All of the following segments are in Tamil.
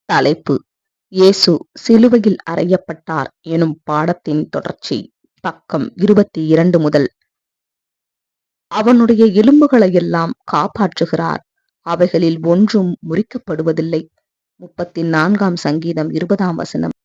தலைப்பு: இயேசு சிலுவையில் அறையப்பட்டார் எனும் பாடத்தின் தொடர்ச்சி. பக்கம் 22 முதல். அவனுடைய எலும்புகளையெல்லாம் காப்பாற்றுகிறார், அவைகளில் ஒன்றும் முறிக்கப்படுவதில்லை. 34ஆம் சங்கீதம் 20ஆம் வசனம்.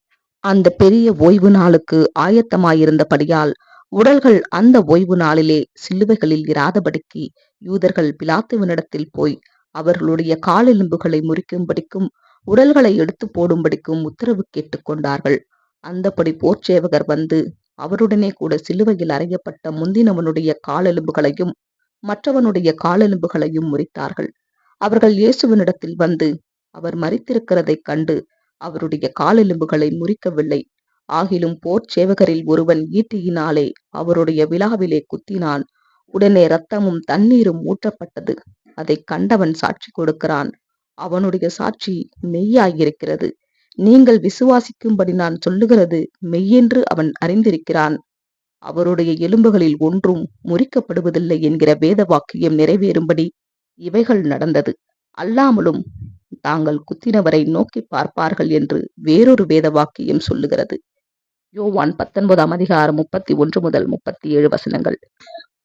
அந்த பெரிய ஓய்வு நாளுக்கு ஆயத்தமாயிருந்தபடியால் உடல்கள் அந்த ஓய்வு நாளிலே சிலுவைகளில் இராதபடிக்கு யூதர்கள் பிலாத்துவினிடத்தில் போய் அவர்களுடைய காலெலும்புகளை முறிக்கும்படிக்கும் உடல்களை எடுத்து போடும்படிக்கும் உத்தரவு கேட்டுக்கொண்டார்கள். அந்தப்படி போர்ச்சேவகர் வந்து அவருடனே கூட சிலுவையில் அறையப்பட்ட முந்தினவனுடைய காலெலும்புகளையும் மற்றவனுடைய காலெலும்புகளையும் முறித்தார்கள். அவர்கள் இயேசுவினிடத்தில் வந்து அவர் மரித்திருக்கிறதைக் கண்டு அவருடைய காலெலும்புகளை முறிக்கவில்லை. ஆகிலும் போர்ச்சேவகரில் ஒருவன் ஈட்டியினாலே அவருடைய விலாவிலே குத்தினான். உடனே இரத்தமும் தண்ணீரும் ஊற்றப்பட்டது. அதைக் கண்டவன் சாட்சி கொடுக்கிறான். அவனுடைய சாட்சி மெய்யாயிருக்கிறது. நீங்கள் விசுவாசிக்கும்படி நான் சொல்லுகிறது மெய்யென்று அவன் அறிந்திருக்கிறான். அவருடைய எலும்புகளில் ஒன்றும் முறிக்கப்படுவதில்லை என்கிற வேத வாக்கியம் நிறைவேறும்படி இவைகள் நடந்தது. அல்லாமலும் தாங்கள் குத்தினவரை நோக்கி பார்ப்பார்கள் என்று வேறொரு வேத வாக்கியம் சொல்லுகிறது. யோவான் 19ஆம் அதிகாரம் 31 முதல் 37 வசனங்கள்.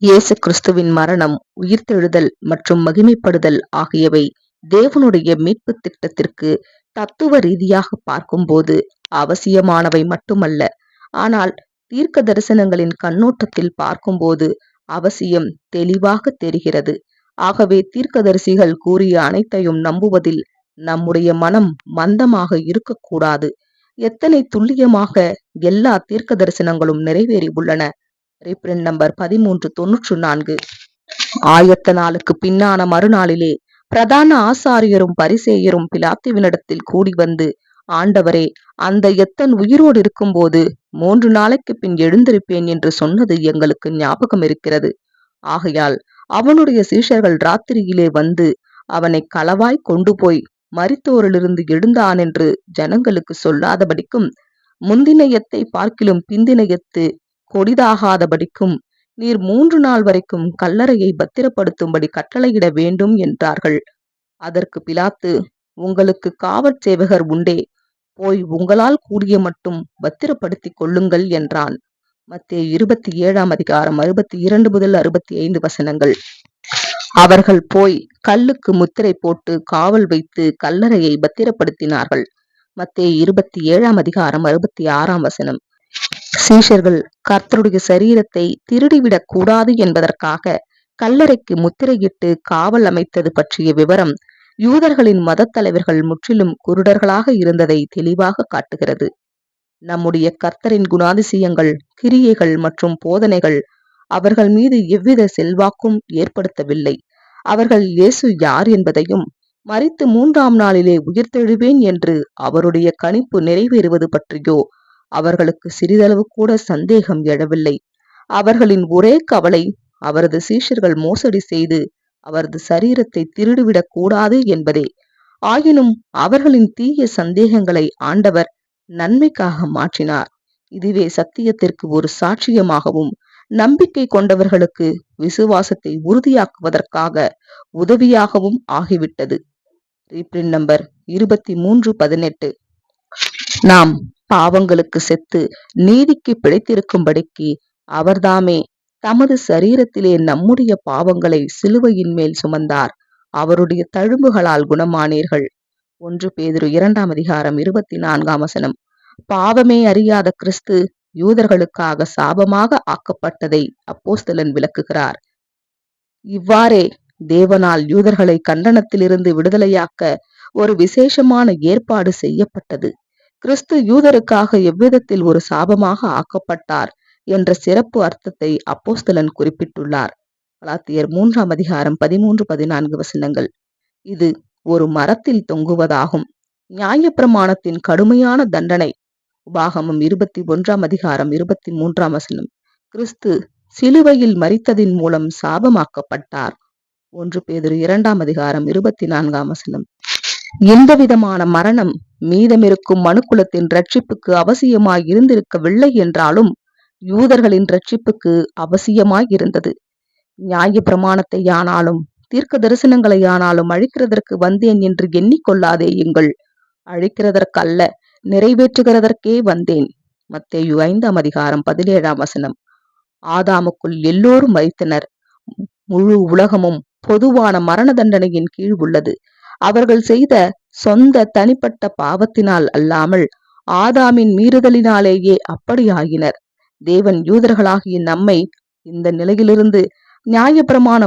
இயேசு கிறிஸ்துவின் மரணம், உயிர்த்தெழுதல் மற்றும் மகிமைப்படுதல் ஆகியவை தேவனுடைய மீட்பு திட்டத்திற்கு தத்துவ ரீதியாக பார்க்கும்போது அவசியமானவை மட்டுமல்ல, ஆனால் தீர்க்க தரிசனங்களின் கண்ணோட்டத்தில் பார்க்கும்போது அவசியம் தெளிவாக தெரிகிறது. ஆகவே தீர்க்கதரிசிகள் கூறிய அனைத்தையும் நம்புவதில் நம்முடைய மனம் மந்தமாக இருக்கக்கூடாது. எத்தனை துல்லியமாக எல்லா தீர்க்க தரிசனங்களும் நிறைவேறி உள்ளன. Reprint number 1394. ஆயத்த நாளுக்கு பின்னான மறுநாளிலே பிரதான ஆசாரியரும் பரிசேயரும் பிலாத்துவினிடத்தில் கூடி வந்து, ஆண்டவரே, அந்த எத்தன் உயிரோடு இருக்கும்போது 3 நாளைக்கு பின் எழுந்திருப்பேன் என்று சொன்னது எங்களுக்கு ஞாபகம் இருக்கிறது. ஆகையால் அவனுடைய சீஷர்கள் ராத்திரியிலே வந்து அவனை களவாய் கொண்டு போய் மரித்தோரிலிருந்து எழுந்தான் என்று ஜனங்களுக்கு சொல்லாதபடிக்கும், முந்தின எத்தை பார்க்கிலும் பிந்தின எத்து கொடிதாகாதபடிக்கும் நீர் 3 நாள் வரைக்கும் கல்லறையை பத்திரப்படுத்தும்படி கட்டளையிட வேண்டும் என்றார்கள். அதற்கு பிலாத்து, உங்களுக்கு காவற் சேவகர் உண்டே, போய் உங்களால் கூடிய மட்டும் பத்திரப்படுத்திக் கொள்ளுங்கள் என்றான். மத்தேயு 27ஆம் அதிகாரம் 62 முதல் 65 வசனங்கள். அவர்கள் போய் கல்லுக்கு முத்திரை போட்டு காவல் வைத்து கல்லறையை பத்திரப்படுத்தினார்கள். மத்தேயு 27ஆம் அதிகாரம் 66ஆம் வசனம். சீஷர்கள் கர்த்தருடைய சரீரத்தை திருடிவிடக் கூடாது என்பதற்காக கல்லறைக்கு முத்திரையிட்டு காவல் அமைத்தது பற்றிய விவரம் யூதர்களின் மதத் தலைவர்கள் முற்றிலும் குருடர்களாக இருந்ததை தெளிவாக காட்டுகிறது. நம்முடைய கர்த்தரின் குணாதிசயங்கள், கிரியைகள் மற்றும் போதனைகள் அவர்கள் மீது எவ்வித செல்வாக்கும் ஏற்படுத்தவில்லை. அவர்கள் இயேசு யார் என்பதையும், மரித்து 3ஆம் நாளிலே உயிர்த்தெழுவேன் என்று அவருடைய கணிப்பு நிறைவேறுவது பற்றியோ அவர்களுக்கு சிறிதளவு கூட சந்தேகம் எழவில்லை. அவர்களின் ஒரே கவலை அவரது சீஷர்கள் மோசடி செய்து அவரது சரீரத்தை திருடிவிடக் கூடாது என்பதே. ஆயினும் அவர்களின் தீய சந்தேகங்களை ஆண்டவர் நன்மைக்காக மாற்றினார். இதுவே சத்தியத்திற்கு ஒரு சாட்சியமாகவும் நம்பிக்கை கொண்டவர்களுக்கு விசுவாசத்தை உறுதியாக்குவதற்காக உதவியாகவும் ஆகிவிட்டது. Reprint number 2318. நாம் பாவங்களுக்கு செத்து நீதிக்கு பிழைத்திருக்கும்படிக்கு அவர்தாமே தமது சரீரத்திலே நம்முடைய பாவங்களை சிலுவையின் மேல் சுமந்தார். அவருடைய தழும்புகளால் குணமானீர்கள். 1 பேதுரு 2ஆம் அதிகாரம் 24ஆம் வசனம். பாவமே அறியாத கிறிஸ்து யூதர்களுக்காக சாபமாக ஆக்கப்பட்டதை அப்போஸ்தலன் விளக்குகிறார். இவ்வாறே தேவனால் யூதர்களை கண்டனத்திலிருந்து விடுதலையாக்க ஒரு விசேஷமான ஏற்பாடு செய்யப்பட்டது. கிறிஸ்து யூதருக்காக எவ்விதத்தில் ஒரு சாபமாக ஆக்கப்பட்டார் என்ற சிறப்பு அர்த்தத்தை அப்போஸ்தலன் குறிப்பிட்டுள்ளார். கலாத்தியர் 3ஆம் அதிகாரம் 13-14 வசனங்கள். இது ஒரு மரத்தில் தொங்குவதாகும். நியாயப்பிரமாணத்தின் கடுமையான தண்டனை. உபாகமம் 21ஆம் அதிகாரம் 23ஆம் வசனம். கிறிஸ்து சிலுவையில் மரித்ததின் மூலம் சாபமாக்கப்பட்டார். 1 பேதுரு 2ஆம் அதிகாரம் 24ஆம் வசனம். எந்த விதமான மரணம் மீதமிருக்கும் மனுக்குலத்தின் ரட்சிப்புக்கு அவசியமாய் இருந்திருக்கவில்லை என்றாலும் யூதர்களின் ரட்சிப்புக்கு அவசியமாய் இருந்தது. நியாய பிரமாணத்தை ஆனாலும் தீர்க்க தரிசனங்களை ஆனாலும் அழிக்கிறதற்கு வந்தேன் என்று எண்ணிக்கொள்ளாதேயுங்கள். அழிக்கிறதற்கல்ல, நிறைவேற்றுகிறதற்கே வந்தேன். மத்தேயு 5:17. ஆதாமுக்குள் எல்லோரும் மரித்தனர். முழு உலகமும் பொதுவான மரண தண்டனையின் கீழ் உள்ளது. அவர்கள் செய்த சொந்த தனிப்பட்ட பாவத்தினால் அல்லாமல் ஆதாமின் மீறுதலினாலேயே அப்படியாகினர். தேவன் யூதர்களாகிய நம்மை இந்த நிலையிலிருந்து நியாயப்பிரமாண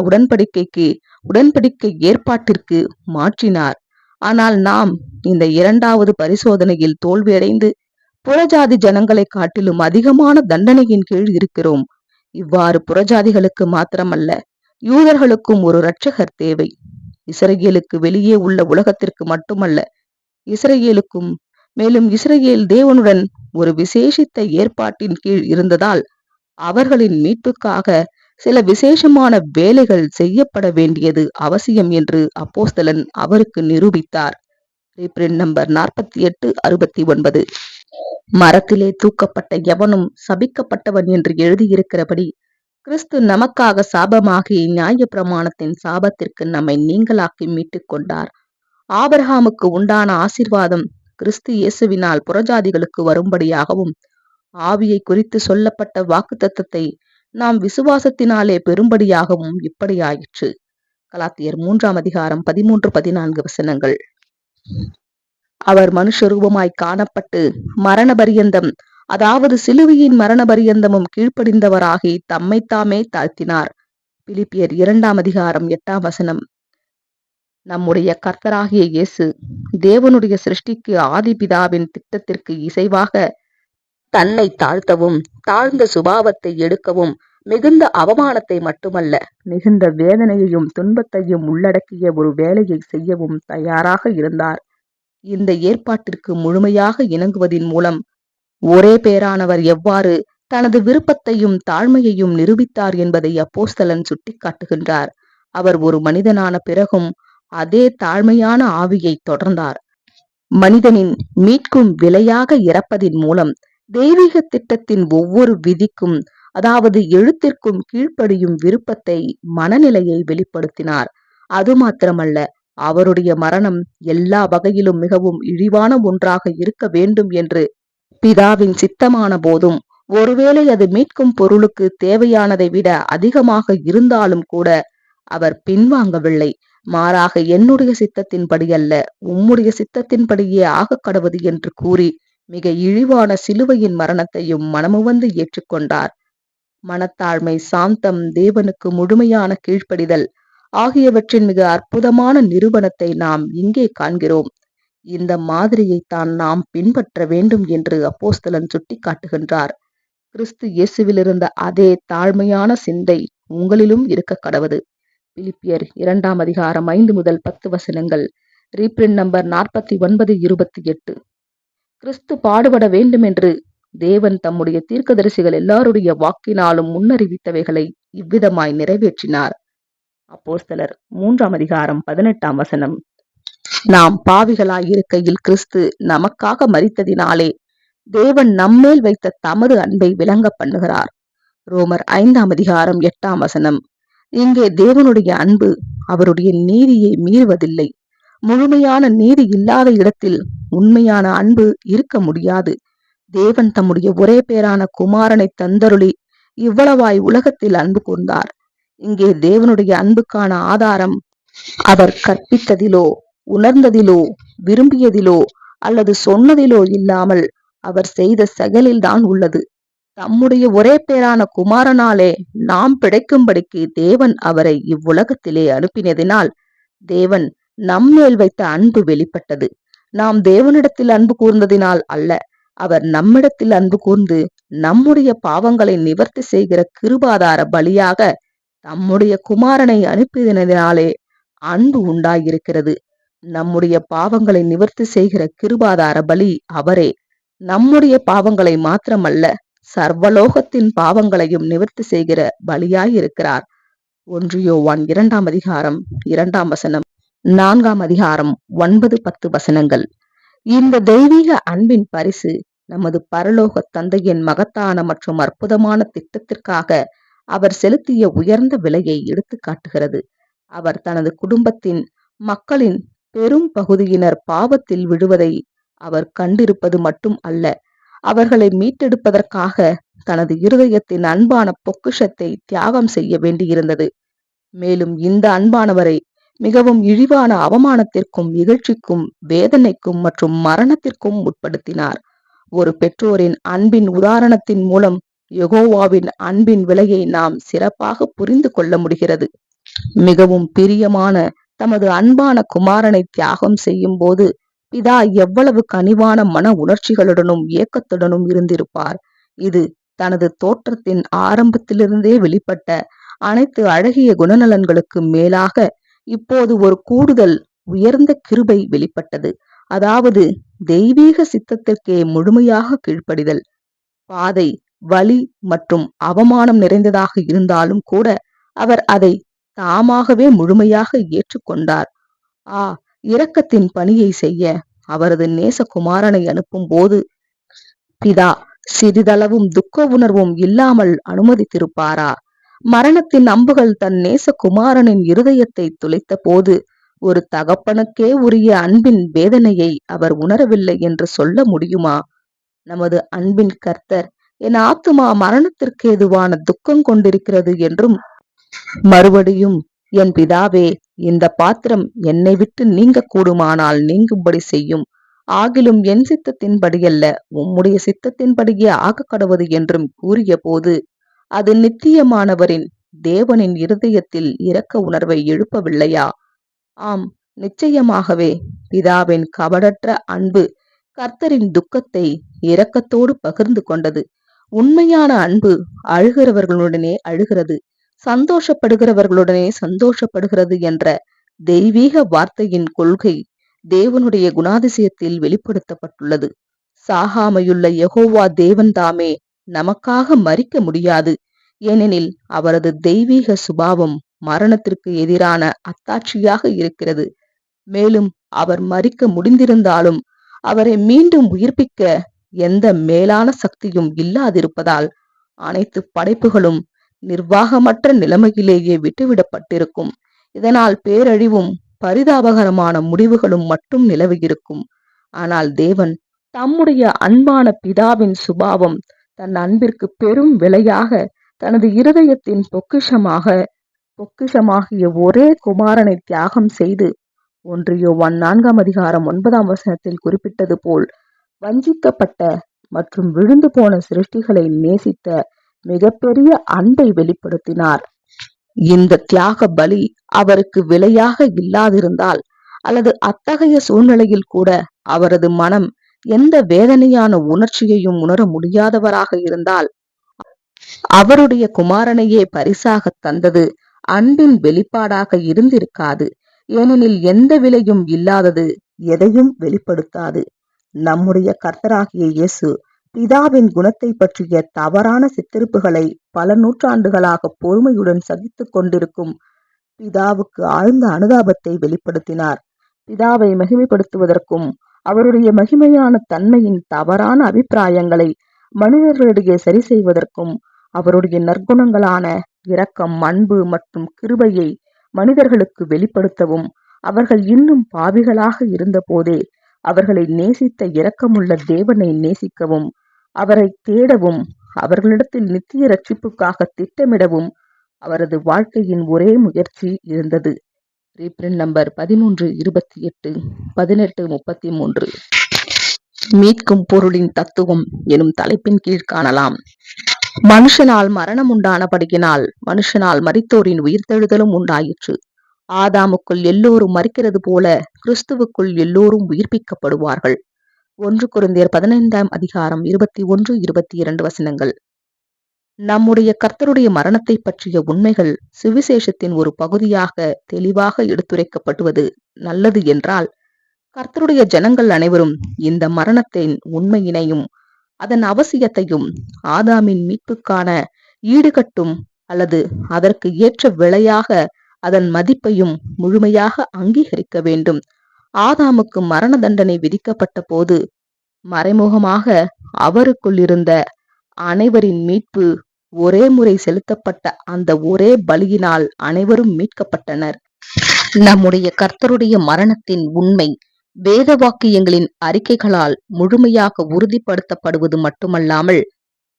உடன்படிக்கை ஏற்பாட்டிற்கு மாற்றினார். ஆனால் நாம் இந்த இரண்டாவது பரிசோதனையில் தோல்வியடைந்து புறஜாதி ஜனங்களை காட்டிலும் அதிகமான தண்டனையின் கீழ் இருக்கிறோம். இவ்வாறு புறஜாதிகளுக்கு மாத்திரமல்ல, யூதர்களுக்கும் ஒரு இரட்சகர் தேவை. இஸ்ரவேலுக்கு வெளியே உள்ள உலகத்திற்கு மட்டுமல்ல, இஸ்ரவேலுக்கும். மேலும் இஸ்ரவேல் தேவனுடன் ஒரு விசேஷித்த ஏற்பாட்டின் கீழ் இருந்ததால் அவர்களின் மீட்புக்காக சில விசேஷமான வேலைகள் செய்யப்பட வேண்டியது அவசியம் என்று அப்போஸ்தலன் அவருக்கு நிரூபித்தார். நம்பர் 48:69. மரத்திலே தூக்கப்பட்ட எவனும் சபிக்கப்பட்டவன் என்று எழுதியிருக்கிறபடி கிறிஸ்து நமக்காக சாபமாகி நியாயப்பிரமாணத்தின் சாபத்திற்கு நம்மை நீங்களாக்கி மீட்டுக் கொண்டார். ஆபிரகாமுக்கு உண்டான ஆசீர்வாதம் கிறிஸ்து இயேசுவினால் புறஜாதிகளுக்கு வரும்படியாகவும், ஆவியை குறித்து சொல்லப்பட்ட வாக்குத்தத்தத்தை நாம் விசுவாசத்தினாலே பெறும்படியாகவும் இப்படியாயிற்று. கலாத்தியர் 3:13-14. அவர் மனுஷரூபமாய் காணப்பட்டு மரண பரியந்தம், அதாவது சிலுவையின் மரண பரியந்தமும் கீழ்ப்படிந்தவராகி தம்மைத்தாமே தாழ்த்தினார். பிலிப்பியர் 2:8. நம்முடைய கர்த்தராகிய இயேசு தேவனுடைய சிருஷ்டிக்கு ஆதி பிதாவின் திட்டத்திற்கு இசைவாக தன்னை தாழ்த்தவும், தாழ்ந்த சுபாவத்தை எடுக்கவும், மிகுந்த அவமானத்தை மட்டுமல்ல, மிகுந்த வேதனையையும் துன்பத்தையும் உள்ளடக்கிய ஒரு வேலையை செய்யவும் தயாராக இருந்தார். இந்த ஏற்பாட்டிற்கு முழுமையாக இணங்குவதின் மூலம் ஒரே பேரானவர் எவ்வாறு தனது விருப்பத்தையும் தாழ்மையையும் நிரூபித்தார் என்பதை அப்போஸ்தலன் சுட்டிக்காட்டுகின்றார். அவர் ஒரு மனிதனான பிறகும் அதே தாழ்மையான ஆவியை தொடர்ந்தார். மனிதனின் மீட்கும் விலையாக இறப்பதின் மூலம் தெய்வீக திட்டத்தின் ஒவ்வொரு விதிக்கும், அதாவது எழுத்திற்கும் கீழ்ப்படியும் விருப்பத்தை, மனநிலையை வெளிப்படுத்தினார். அது மாத்திரமல்ல, அவருடைய மரணம் எல்லா வகையிலும் மிகவும் இழிவான ஒன்றாக இருக்க வேண்டும் என்று பிதாவின் சித்தமான போதும், ஒருவேளை அது மீட்கும் பொருளுக்கு தேவையானதை விட அதிகமாக இருந்தாலும் கூட அவர் பின்வாங்கவில்லை. மாறாக, என்னுடைய சித்தத்தின்படி அல்ல, உம்முடைய சித்தத்தின்படியே ஆக கடவது என்று கூறி மிக இழிவான சிலுவையின் மரணத்தையும் மனமுவந்து ஏற்றுக்கொண்டார். மனத்தாழ்மை, சாந்தம், தேவனுக்கு முழுமையான கீழ்ப்படிதல் ஆகியவற்றின் மிக அற்புதமான நிரூபணத்தை நாம் இங்கே காண்கிறோம். இந்த மாதிரியைத்தான் நாம் பின்பற்ற வேண்டும் என்று அப்போஸ்தலன் சுட்டிக்காட்டுகின்றார். கிறிஸ்து இயேசுவிலிருந்த அதே தாழ்மையான சிந்தை உங்களிலும் இருக்க கடவது. பிலிப்பியர் 2:5-10. Reprint number 49:28. கிறிஸ்து பாடுபட வேண்டும் என்று தேவன் தம்முடைய தீர்க்கதரிசிகள் எல்லாருடைய வாக்கினாலும் முன்னறிவித்தவைகளை இவ்விதமாய் நிறைவேற்றினார். அப்போஸ்தலர் 3:18. நாம் பாவிகளாய் இருக்கையில் கிறிஸ்து நமக்காக மரித்ததினாலே தேவன் நம்மேல் வைத்த தமது அன்பை விளங்க பண்ணுகிறார். ரோமர் 5:8. இங்கே தேவனுடைய அன்பு அவருடைய நீதியை மீறுவதில்லை. முழுமையான நீதி இல்லாத இடத்தில் உண்மையான அன்பு இருக்க முடியாது. தேவன் தம்முடைய ஒரே பேரான குமாரனை தந்தருளி இவ்வளவாய் உலகத்தில் அன்பு கூர்ந்தார். இங்கே தேவனுடைய அன்புக்கான ஆதாரம் அவர் கற்பித்ததிலோ, உணர்ந்ததிலோ, விரும்பியதிலோ அல்லது சொன்னதிலோ இல்லாமல் அவர் செய்த செயலில்தான் உள்ளது. தம்முடைய ஒரே பேரான குமாரனாலே நாம் பிழைக்கும்படிக்கு தேவன் அவரை இவ்வுலகத்திலே அனுப்பினதினால் தேவன் நம்மேல் வைத்த அன்பு வெளிப்பட்டது. நாம் தேவனிடத்தில் அன்பு கூர்ந்ததினால் அல்ல, அவர் நம்மிடத்தில் அன்பு கூர்ந்து நம்முடைய பாவங்களை நிவர்த்தி செய்கிற கிருபாதார பலியாக தம்முடைய குமாரனை அனுப்பியதினாலே அன்பு உண்டாயிருக்கிறது. நம்முடைய பாவங்களை நிவர்த்தி செய்கிற கிருபாதார பலி அவரே. நம்முடைய பாவங்களை மாத்திரமல்ல, சர்வலோகத்தின் பாவங்களையும் நிவர்த்தி செய்கிற பலியாயிருக்கிறார். 1 யோவான் 2:2, 4 9-10. இந்த தெய்வீக அன்பின் பரிசு நமது பரலோக தந்தையின் மகத்தான மற்றும் அற்புதமான திட்டத்திற்காக அவர் செலுத்திய உயர்ந்த விலையை எடுத்து காட்டுகிறது. அவர் தனது குடும்பத்தின் மக்களின் பெரும் பகுதியினர் பாவத்தில் விழுவதை அவர் கண்டிருப்பது மட்டும் அல்ல, அவர்களை மீட்டெடுப்பதற்காக தனது இருதயத்தின் அன்பான பொக்கிஷத்தை தியாகம் செய்ய வேண்டியிருந்தது. மேலும் இந்த அன்பானவரை மிகவும் இழிவான அவமானத்திற்கும், இகழ்ச்சிக்கும், வேதனைக்கும் மற்றும் மரணத்திற்கும் உட்படுத்தினார். ஒரு பெற்றோரின் அன்பின் உதாரணத்தின் மூலம் யெகோவாவின் அன்பின் விலையை நாம் சிறப்பாக புரிந்து கொள்ள முடிகிறது. மிகவும் பிரியமான தமது அன்பான குமாரனை தியாகம் செய்யும் போது பிதா எவ்வளவு கனிவான மன உணர்ச்சிகளுடனும் ஏக்கத்துடனும் இருந்திருப்பார். இது தனது தோற்றத்தின் ஆரம்பத்திலிருந்தே வெளிப்பட்ட அனைத்து அழகிய குணநலன்களுக்கு மேலாக இப்போது ஒரு கூடுதல் உயர்ந்த கிருபை வெளிப்பட்டது. அதாவது தெய்வீக சித்தத்திற்கே முழுமையாக கீழ்ப்படிதல். பாதை, வலி மற்றும் அவமானம் நிறைந்ததாக இருந்தாலும் கூட அவர் அதை தாமாகவே முழுமையாக ஏற்றுக்கொண்டார். இரக்கத்தின் பணியை செய்ய அவரது நேசகுமாரனை அனுப்பும் போது பிதா சிறிதளவும் துக்க உணர்வும் இல்லாமல் அனுமதித்திருப்பாரா? மரணத்தின் அம்புகள் தன் நேசகுமாரனின் இருதயத்தை துளைத்த போது ஒரு தகப்பனுக்கே உரிய அன்பின் வேதனையை அவர் உணரவில்லை என்று சொல்ல முடியுமா? நமது அன்பின் கர்த்தர், என் ஆத்துமா மரணத்திற்கு ஏதுவான துக்கம் கொண்டிருக்கிறது என்றும், மறுபடியும் என் பிதாவே, இந்த பாத்திரம் என்னை விட்டு நீங்க கூடுமானால் நீங்கும்படி செய்யும், ஆகிலும் என் சித்தத்தின்படியல்ல உம்முடைய சித்தத்தின்படியே ஆக கடவது என்றும் கூறிய போது அது நித்தியமானவரின் தேவனின் இருதயத்தில் இரக்க உணர்வை எழுப்பவில்லையா? ஆம், நிச்சயமாகவே பிதாவின் கபடற்ற அன்பு கர்த்தரின் துக்கத்தை இரக்கத்தோடு பகிர்ந்து கொண்டது. உண்மையான அன்பு அழுகிறவர்களுடனே அழுகிறது, சந்தோஷப்படுகிறவர்களுடனே சந்தோஷப்படுகிறது என்ற தெய்வீக வார்த்தையின் கொள்கை தேவனுடைய குணாதிசயத்தில் வெளிப்படுத்தப்பட்டுள்ளது. சாகாமையுள்ள யெகோவா தேவன் தாமே நமக்காக மரிக்க முடியாது, ஏனெனில் அவரது தெய்வீக சுபாவம் மரணத்திற்கு எதிரான அத்தாட்சியாக இருக்கிறது. மேலும் அவர் மரிக்க முடிந்திருந்தாலும் அவரை மீண்டும் உயிர்ப்பிக்க எந்த மேலான சக்தியும் இல்லாதிருப்பதால் அனைத்து படைப்புகளும் நிர்வாகமற்ற நிலைமையிலேயே விட்டுவிடப்பட்டிருக்கும். இதனால் பேரழிவும் பரிதாபகரமான முடிவுகளும் மட்டும் நிலவியிருக்கும். ஆனால் தேவன் தம்முடைய அன்பான பிதாவின் சுபாவம் தன் அன்பிற்கு பெரும் விலையாக தனது இருதயத்தின் பொக்கிஷமாகிய ஒரே குமாரனை தியாகம் செய்து 1 யோவான் 4:9 குறிப்பிட்டது போல் வஞ்சிக்கப்பட்ட மற்றும் விழுந்து போன சிருஷ்டிகளை நேசித்த மிகப்பெரிய அன்பை வெளிப்படுத்தினார். இந்த தியாக பலி அவருக்கு விலையாக இல்லாதிருந்தால், அல்லது அத்தகைய சூழ்நிலையில் கூட அவரது மனம் எந்த வேதனையான உணர்ச்சியையும் உணர முடியாதவராக இருந்தால், அவருடைய குமாரனையே பரிசாக தந்தது அன்பின் வெளிப்பாடாக இருந்திருக்காது. ஏனெனில் எந்த விலையும் இல்லாதது எதையும் வெளிப்படுத்தாது. நம்முடைய கர்த்தராகிய இயேசு பிதாவின் குணத்தை பற்றிய தவறான சித்தரிப்புகளை பல நூற்றாண்டுகளாக பொறுமையுடன் சகித்துக் கொண்டிருக்கும் பிதாவுக்கு ஆழ்ந்த அனுதாபத்தை வெளிப்படுத்தினார். பிதாவை மகிமைப்படுத்துவதற்கும் அவருடைய மகிமையான தன்மையின் தவறான அபிப்பிராயங்களை மனிதர்களிடையே சரி செய்வதற்கும் அவருடைய நற்குணங்களான இரக்கம், அன்பு மற்றும் கிருபையை மனிதர்களுக்கு வெளிப்படுத்தவும், அவர்கள் இன்னும் பாவிகளாக இருந்த போதே அவர்களை நேசித்த இரக்கமுள்ள தேவனை நேசிக்கவும், அவரை தேடவும், அவர்களிடத்தில் நித்திய ரட்சிப்புக்காக திட்டமிடவும் அவரது வாழ்க்கையின் ஒரே முயற்சி இருந்தது. Reprint number 1328 1833. மீட்கும் பொருளின் தத்துவம் எனும் தலைப்பின் கீழ் காணலாம். மனுஷனால் மரணம் உண்டானபடியினால் மனுஷனால் மரித்தோரின் உயிர்த்தெழுதலும் உண்டாயிற்று. ஆதாமுக்குள் எல்லோரும் மரிக்கிறது போல கிறிஸ்துவுக்குள் எல்லோரும் உயிர்ப்பிக்கப்படுவார்கள். 1 கொரிந்தியர் 15:21-22 நம்முடைய கர்த்தருடைய மரணத்தை பற்றிய உண்மைகள் சுவிசேஷத்தின் ஒரு பகுதியாக தெளிவாக எடுத்துரைக்கப்படுவது நல்லது என்றால், கர்த்தருடைய ஜனங்கள் அனைவரும் இந்த மரணத்தின் உண்மையினையும் அதன் அவசியத்தையும் ஆதாமின் மீட்புக்கான ஈடுகட்டும் அல்லது அதற்கு ஏற்ற விலையாக அதன் மதிப்பையும் முழுமையாக அங்கீகரிக்க வேண்டும். ஆதாமுக்கு மரண தண்டனை விதிக்கப்பட்ட போது மறைமுகமாக அவருக்குள் இருந்த அனைவரின் மீட்பு ஒரே முறை செலுத்தப்பட்ட அந்த ஒரே பலியினால் அனைவரும் மீட்கப்பட்டனர். நம்முடைய கர்த்தருடைய மரணத்தின் உண்மை வேத வாக்கியங்களின் அறிக்கைகளால் முழுமையாக உறுதிப்படுத்தப்படுவது மட்டுமல்லாமல்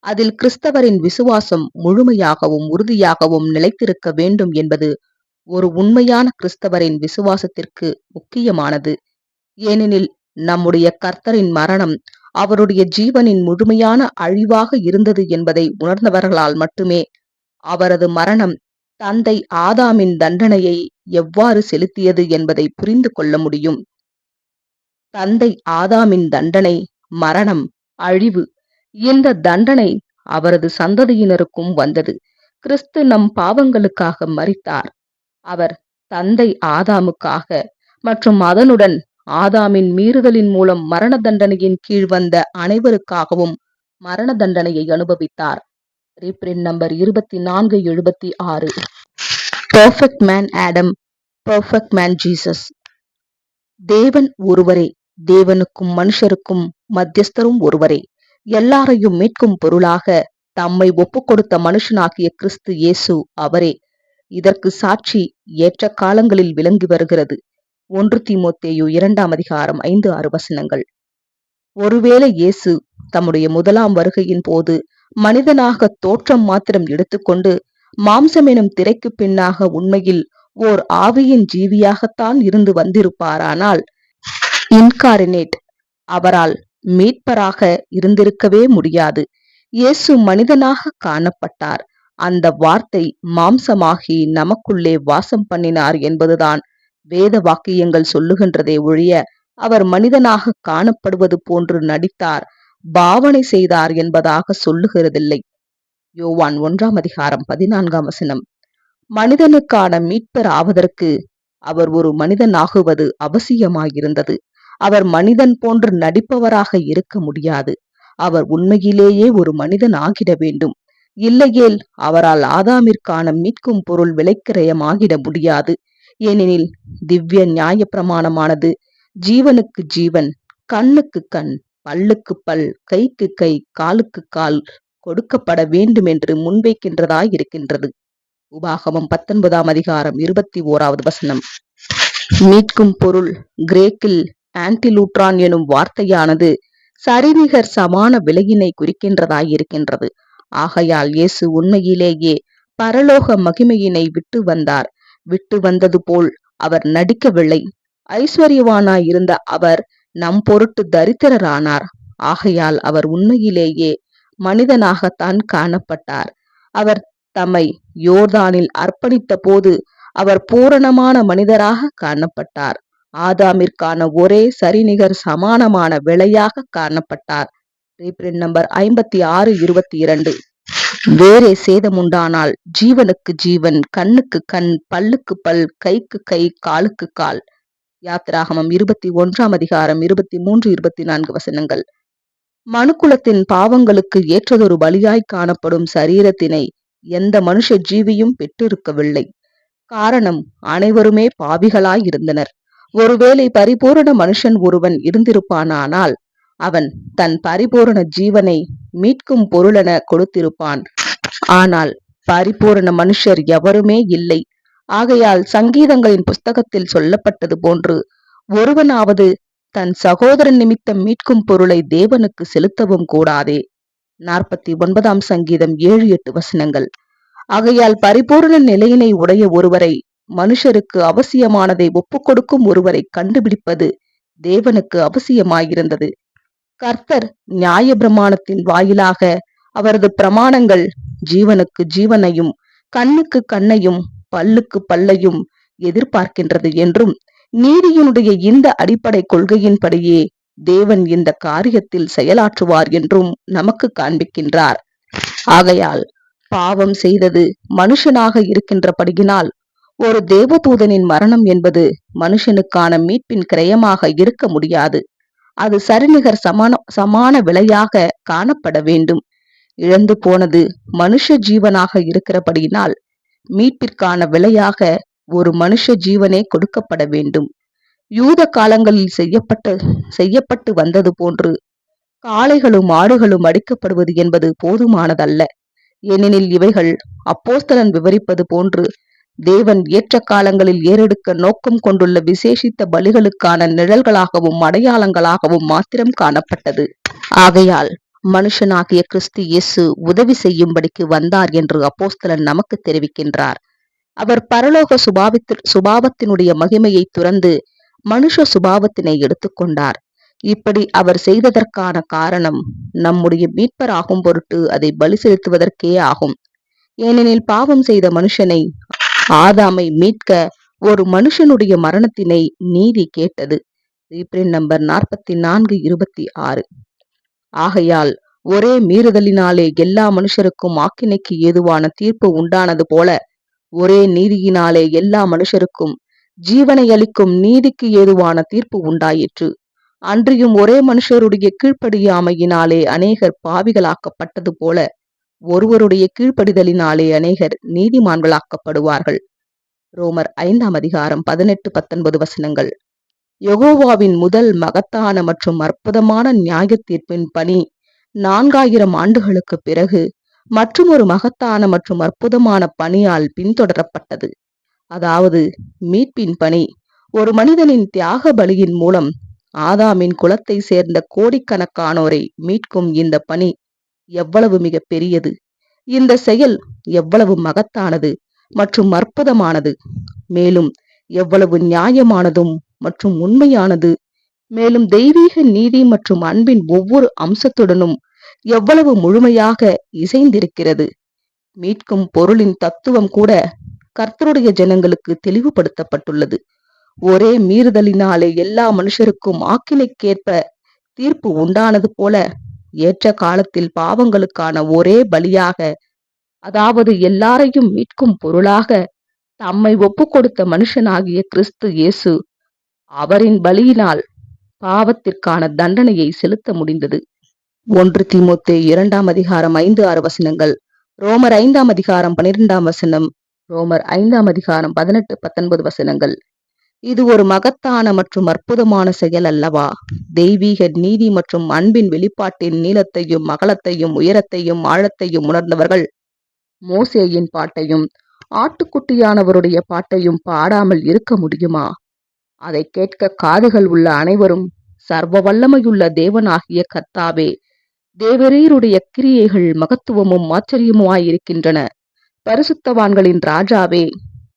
அதில் கிறிஸ்தவரின் விசுவாசம் முழுமையாகவும் உறுதியாகவும் நிலைத்திருக்க வேண்டும் என்பது ஒரு உண்மையான கிறிஸ்தவரின் விசுவாசத்திற்கு முக்கியமானது. ஏனெனில் நம்முடைய கர்த்தரின் மரணம் அவருடைய ஜீவனின் முழுமையான அழிவாக இருந்தது என்பதை உணர்ந்தவர்களால் மட்டுமே அவரது மரணம் தந்தை ஆதாமின் தண்டனையை எவ்வாறு செலுத்தியது என்பதை புரிந்து கொள்ள முடியும். தந்தை ஆதாமின் தண்டனை, மரணம், அழிவு. இந்த தண்டனை அவரது சந்ததியினருக்கும் வந்தது. கிறிஸ்து நம் பாவங்களுக்காக மரித்தார். அவர் தந்தை ஆதாமுக்காக மற்றும் அதனுடன் ஆதாமின் மீறுதலின் மூலம் மரண தண்டனையின் கீழ் வந்த அனைவருக்காகவும் மரண தண்டனையை அனுபவித்தார். Reprint number 2476. Perfect man Adam, perfect man Jesus. தேவன் ஒருவரே, தேவனுக்கும் மனுஷருக்கும் மத்தியஸ்தரும் ஒருவரே. எல்லாரையும் மீட்கும் பொருளாக தம்மை ஒப்புக் கொடுத்த மனுஷனாகிய கிறிஸ்து இயேசு அவரே. இதற்கு சாட்சி ஏற்ற காலங்களில் விளங்கி வருகிறது. 1 தீமோத்தேயு 2ஆம் அதிகாரம் 5-6 வசனங்கள். ஒருவேளை இயேசு தம்முடைய முதலாம் வருகையின் போது மனிதனாக தோற்றம் மாத்திரம் எடுத்துக்கொண்டு மாம்சம் எனும் திரைக்கு பின்னாக உண்மையில் ஓர் ஆவியின் ஜீவியாகத்தான் இருந்து வந்திருப்பாரானால் இன்காரினேட் அவரால் மீட்பராக இருந்திருக்கவே முடியாது. இயேசு மனிதனாக காணப்பட்டார். அந்த வார்த்தை மாம்சமாகி நமக்குள்ளே வாசம் பண்ணினார் என்பதுதான் வேத வாக்கியங்கள் சொல்லுகின்றதே ஒழிய அவர் மனிதனாக காணப்படுவது போன்று நடித்தார், பாவனை செய்தார் என்பதாக சொல்லுகிறதில்லை. யோவான் 1ஆம் அதிகாரம் 14ஆம் வசனம். மனிதனுக்கான மீட்பர் ஆவதற்கு அவர் ஒரு மனிதனாகுவது அவசியமாயிருந்தது. அவர் மனிதன் போன்று நடிப்பவராக இருக்க முடியாது. அவர் உண்மையிலேயே ஒரு மனிதன் ஆகிட வேண்டும். இல்லையேல் அவரால் ஆதாமிற்கான மீட்கும் பொருள் விலைக்கிரயமாகிட முடியாது. ஏனெனில் திவ்ய நியாய பிரமாணமானது ஜீவனுக்கு ஜீவன், கண்ணுக்கு கண், பல்லுக்கு பல், கைக்கு கை, காலுக்கு கால் கொடுக்கப்பட வேண்டும் என்று முன்வைக்கின்றதாயிருக்கின்றது. உபாகமம் 19ஆம் அதிகாரம் 21ஆவது வசனம். மீட்கும் பொருள் கிரேக்கில் ஆன்டிலூட்ரான் எனும் வார்த்தையானது சரிநிகர் சமான விலையினை குறிக்கின்றதாயிருக்கின்றது. ஆகையால் இயேசு உண்மையிலேயே பரலோக மகிமையினை விட்டு வந்தார். விட்டு வந்தது போல் அவர் நடிக்கவில்லை. ஐஸ்வர்யவானாய் இருந்த அவர் நம் பொருட்டு தரித்திரரானார். ஆகையால் அவர் உண்மையிலேயே மனிதனாகத்தான் காணப்பட்டார். அவர் தம்மை யோர்தானில் அர்ப்பணித்த போது அவர் பூரணமான மனிதராக காணப்பட்டார். ஆதாமிற்கான ஒரே சரிநிகர் சமானமான விலையாக காணப்பட்டார். Reprint number 56-22. வேறே சேதமுண்டானால் ஜீவனுக்கு ஜீவன், கண்ணுக்கு கண், பல்லுக்கு பல், கைக்கு கை, காலுக்கு கால். யாத்திராகமம் 21ஆம் அதிகாரம் 23-24 வசனங்கள். மனுக்குலத்தின் பாவங்களுக்கு ஏற்றதொரு பலியாய் காணப்படும் சரீரத்தினை எந்த மனுஷ ஜீவியும் பெற்றிருக்கவில்லை. காரணம், அனைவருமே பாவிகளாய் இருந்தனர். ஒருவேளை பரிபூரண மனுஷன் ஒருவன் இருந்திருப்பானானால் அவன் தன் பரிபூரண ஜீவனை மீட்கும் பொருளென கொடுத்திருப்பான். ஆனால் பரிபூரண மனுஷர் எவருமே இல்லை. ஆகையால் சங்கீதங்களின் புஸ்தகத்தில் சொல்லப்பட்டது போன்று ஒருவனாவது தன் சகோதரன் நிமித்தம் மீட்கும் பொருளை தேவனுக்கு செலுத்தவும் கூடாதே. 49ஆம் சங்கீதம் 7-8 வசனங்கள். ஆகையால் பரிபூரண நிலையினை உடைய ஒருவரை, மனுஷருக்கு அவசியமானதை ஒப்புக்கொடுக்கும் ஒருவரை கண்டுபிடிப்பது தேவனுக்கு அவசியமாயிருந்தது. கர்த்தர் நியாய பிரமாணத்தின் வாயிலாக அவரது பிரமாணங்கள் ஜீவனுக்கு ஜீவனையும், கண்ணுக்கு கண்ணையும், பல்லுக்கு பல்லையும் எதிர்பார்க்கின்றது என்றும், நீதியினுடைய இந்த அடிப்படை கொள்கையின்படியே தேவன் இந்த காரியத்தில் செயலாற்றுவார் என்றும் நமக்கு காண்பிக்கின்றார். ஆகையால் பாவம் செய்தது மனுஷனாக இருக்கின்றபடியினால் ஒரு தேவதூதனின் மரணம் என்பது மனுஷனுக்கான மீட்பின் கிரயமாக இருக்க முடியாது. அது சரிநிகர் சமான விலையாக காணப்பட வேண்டும். இழந்து போனது மனுஷ ஜீவனாக இருக்கிறபடியினால் மீட்பிற்கான விலையாக ஒரு மனுஷ ஜீவனே கொடுக்கப்பட வேண்டும். யூத காலங்களில் செய்யப்பட்டு வந்தது போன்று காளைகளும் ஆடுகளும் அடிக்கப்படுவது என்பது போதுமானதல்ல. ஏனெனில் இவைகள் அப்போஸ்தலன் விவரிப்பது போன்று தேவன் ஏற்ற காலங்களில் ஏறெடுக்க நோக்கம் கொண்டுள்ள விசேஷித்த பலிகளுக்கான நிழல்களாகவும் அடையாளங்களாகவும் மாத்திரம் காணப்பட்டது. ஆகையால் மனுஷனாகிய கிறிஸ்து இயேசு உதவி செய்யும்படிக்கு வந்தார் என்று அப்போஸ்தலன் நமக்கு தெரிவிக்கின்றார். அவர் பரலோக சுபாவத்தினுடைய மகிமையை துறந்து மனுஷ சுபாவத்தினை எடுத்துக்கொண்டார். இப்படி அவர் செய்ததற்கான காரணம் நம்முடைய மீட்பராகும் பொருட்டு அதை பலி செலுத்துவதற்கே ஆகும். ஏனெனில் பாவம் செய்த மனுஷனை, ஆதாமை மீட்க ஒரு மனுஷனுடைய மரணத்தினை நீதி கேட்டது. நம்பர் 44:26. ஆகையால் ஒரே மீறுதலினாலே எல்லா மனுஷருக்கும் ஆக்கினைக்கு ஏதுவான தீர்ப்பு உண்டானது போல, ஒரே நீதியினாலே எல்லா மனுஷருக்கும் ஜீவனை அளிக்கும் நீதிக்கு ஏதுவான தீர்ப்பு உண்டாயிற்று. அன்றியும் ஒரே மனுஷருடைய கீழ்ப்படியாமையினாலே அநேகர் பாவிகளாக்கப்பட்டது போல, ஒருவருடைய கீழ்ப்படிதலினாலே அநேகர் நீதிமான்களாக்கப்படுவார்கள். ரோமர் 5:18-19 யெகோவாவின் முதல் மகத்தான மற்றும் அற்புதமான நியாய தீர்ப்பின் பணி 4000 ஆண்டுகளுக்கு பிறகு மற்றும் ஒரு மகத்தான மற்றும் அற்புதமான பணியால் பின்தொடரப்பட்டது. அதாவது மீட்பின் பணி. ஒரு மனிதனின் தியாக பலியின் மூலம் ஆதாமின் குலத்தை சேர்ந்த கோடிக்கணக்கானோரை மீட்கும் இந்த பணி எவ்வளவு மிக பெரியது! இந்த செயல் எவ்வளவு மகத்தானது மற்றும் அற்புதமானது! மேலும் எவ்வளவு நியாயமானதும் மற்றும் உண்மையானது! மேலும் தெய்வீக நீதி மற்றும் அன்பின் ஒவ்வொரு அம்சத்துடனும் எவ்வளவு முழுமையாக இசைந்திருக்கிறது! மீட்கும் பொருளின் தத்துவம் கூட கர்த்தருடைய ஜனங்களுக்கு தெளிவுபடுத்தப்பட்டுள்ளது. ஒரே மீறுதலினாலே எல்லா மனுஷருக்கும் ஆக்கினைக்கேற்ப தீர்ப்பு உண்டானது போல, ஏற்ற காலத்தில் பாவங்களுக்கான ஒரே பலியாக, அதாவது எல்லாரையும் மீட்கும் பொருளாக தம்மை ஒப்பு கொடுத்த மனுஷனாகிய கிறிஸ்து இயேசு அவரின் பலியினால் பாவத்திற்கான தண்டனையை செலுத்த முடிந்தது. 1 தீமோத்தேயு 2:5-6 ரோமர் 5:12 ரோமர் 5:18-19 இது ஒரு மகத்தான மற்றும் அற்புதமான செயல் அல்லவா? தெய்வீக நீதி மற்றும் அன்பின் வெளிப்பாட்டின் நீளத்தையும் அகலத்தையும் உயரத்தையும் ஆழத்தையும் உணர்ந்தவர்கள் மோசேயின் பாட்டையும் ஆட்டுக்குட்டியானவருடைய பாட்டையும் பாடாமல் இருக்க முடியுமா? அதை கேட்க காதுகள் உள்ள அனைவரும், சர்வ வல்லமையுள்ள தேவனாகிய கர்த்தாவே, தேவரீருடைய கிரியைகள் மகத்துவமும் ஆச்சரியமுமாயிருக்கின்றன. பரிசுத்தவான்களின் ராஜாவே,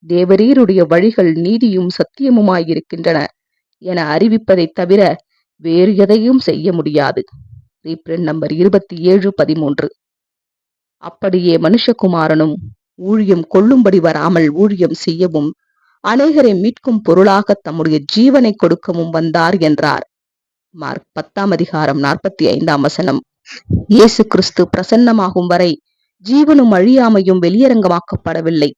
தேவரீருடைய வழிகள் நீதியும் சத்தியமுமாயிருக்கின்றன என அறிவிப்பதைத் தவிர வேறு எதையும் செய்ய முடியாது. நம்பர் 27:13 அப்படியே மனுஷகுமாரனும் ஊழியம் கொள்ளும்படி வராமல் ஊழியம் செய்யவும் அநேகரை மீட்கும் பொருளாக தம்முடைய ஜீவனை கொடுக்கவும் வந்தார் என்றார். மார்க் 10:45 இயேசு கிறிஸ்து பிரசன்னமாகும் வரை ஜீவனும் அழியாமையும் வெளியரங்கமாக்கப்படவில்லை.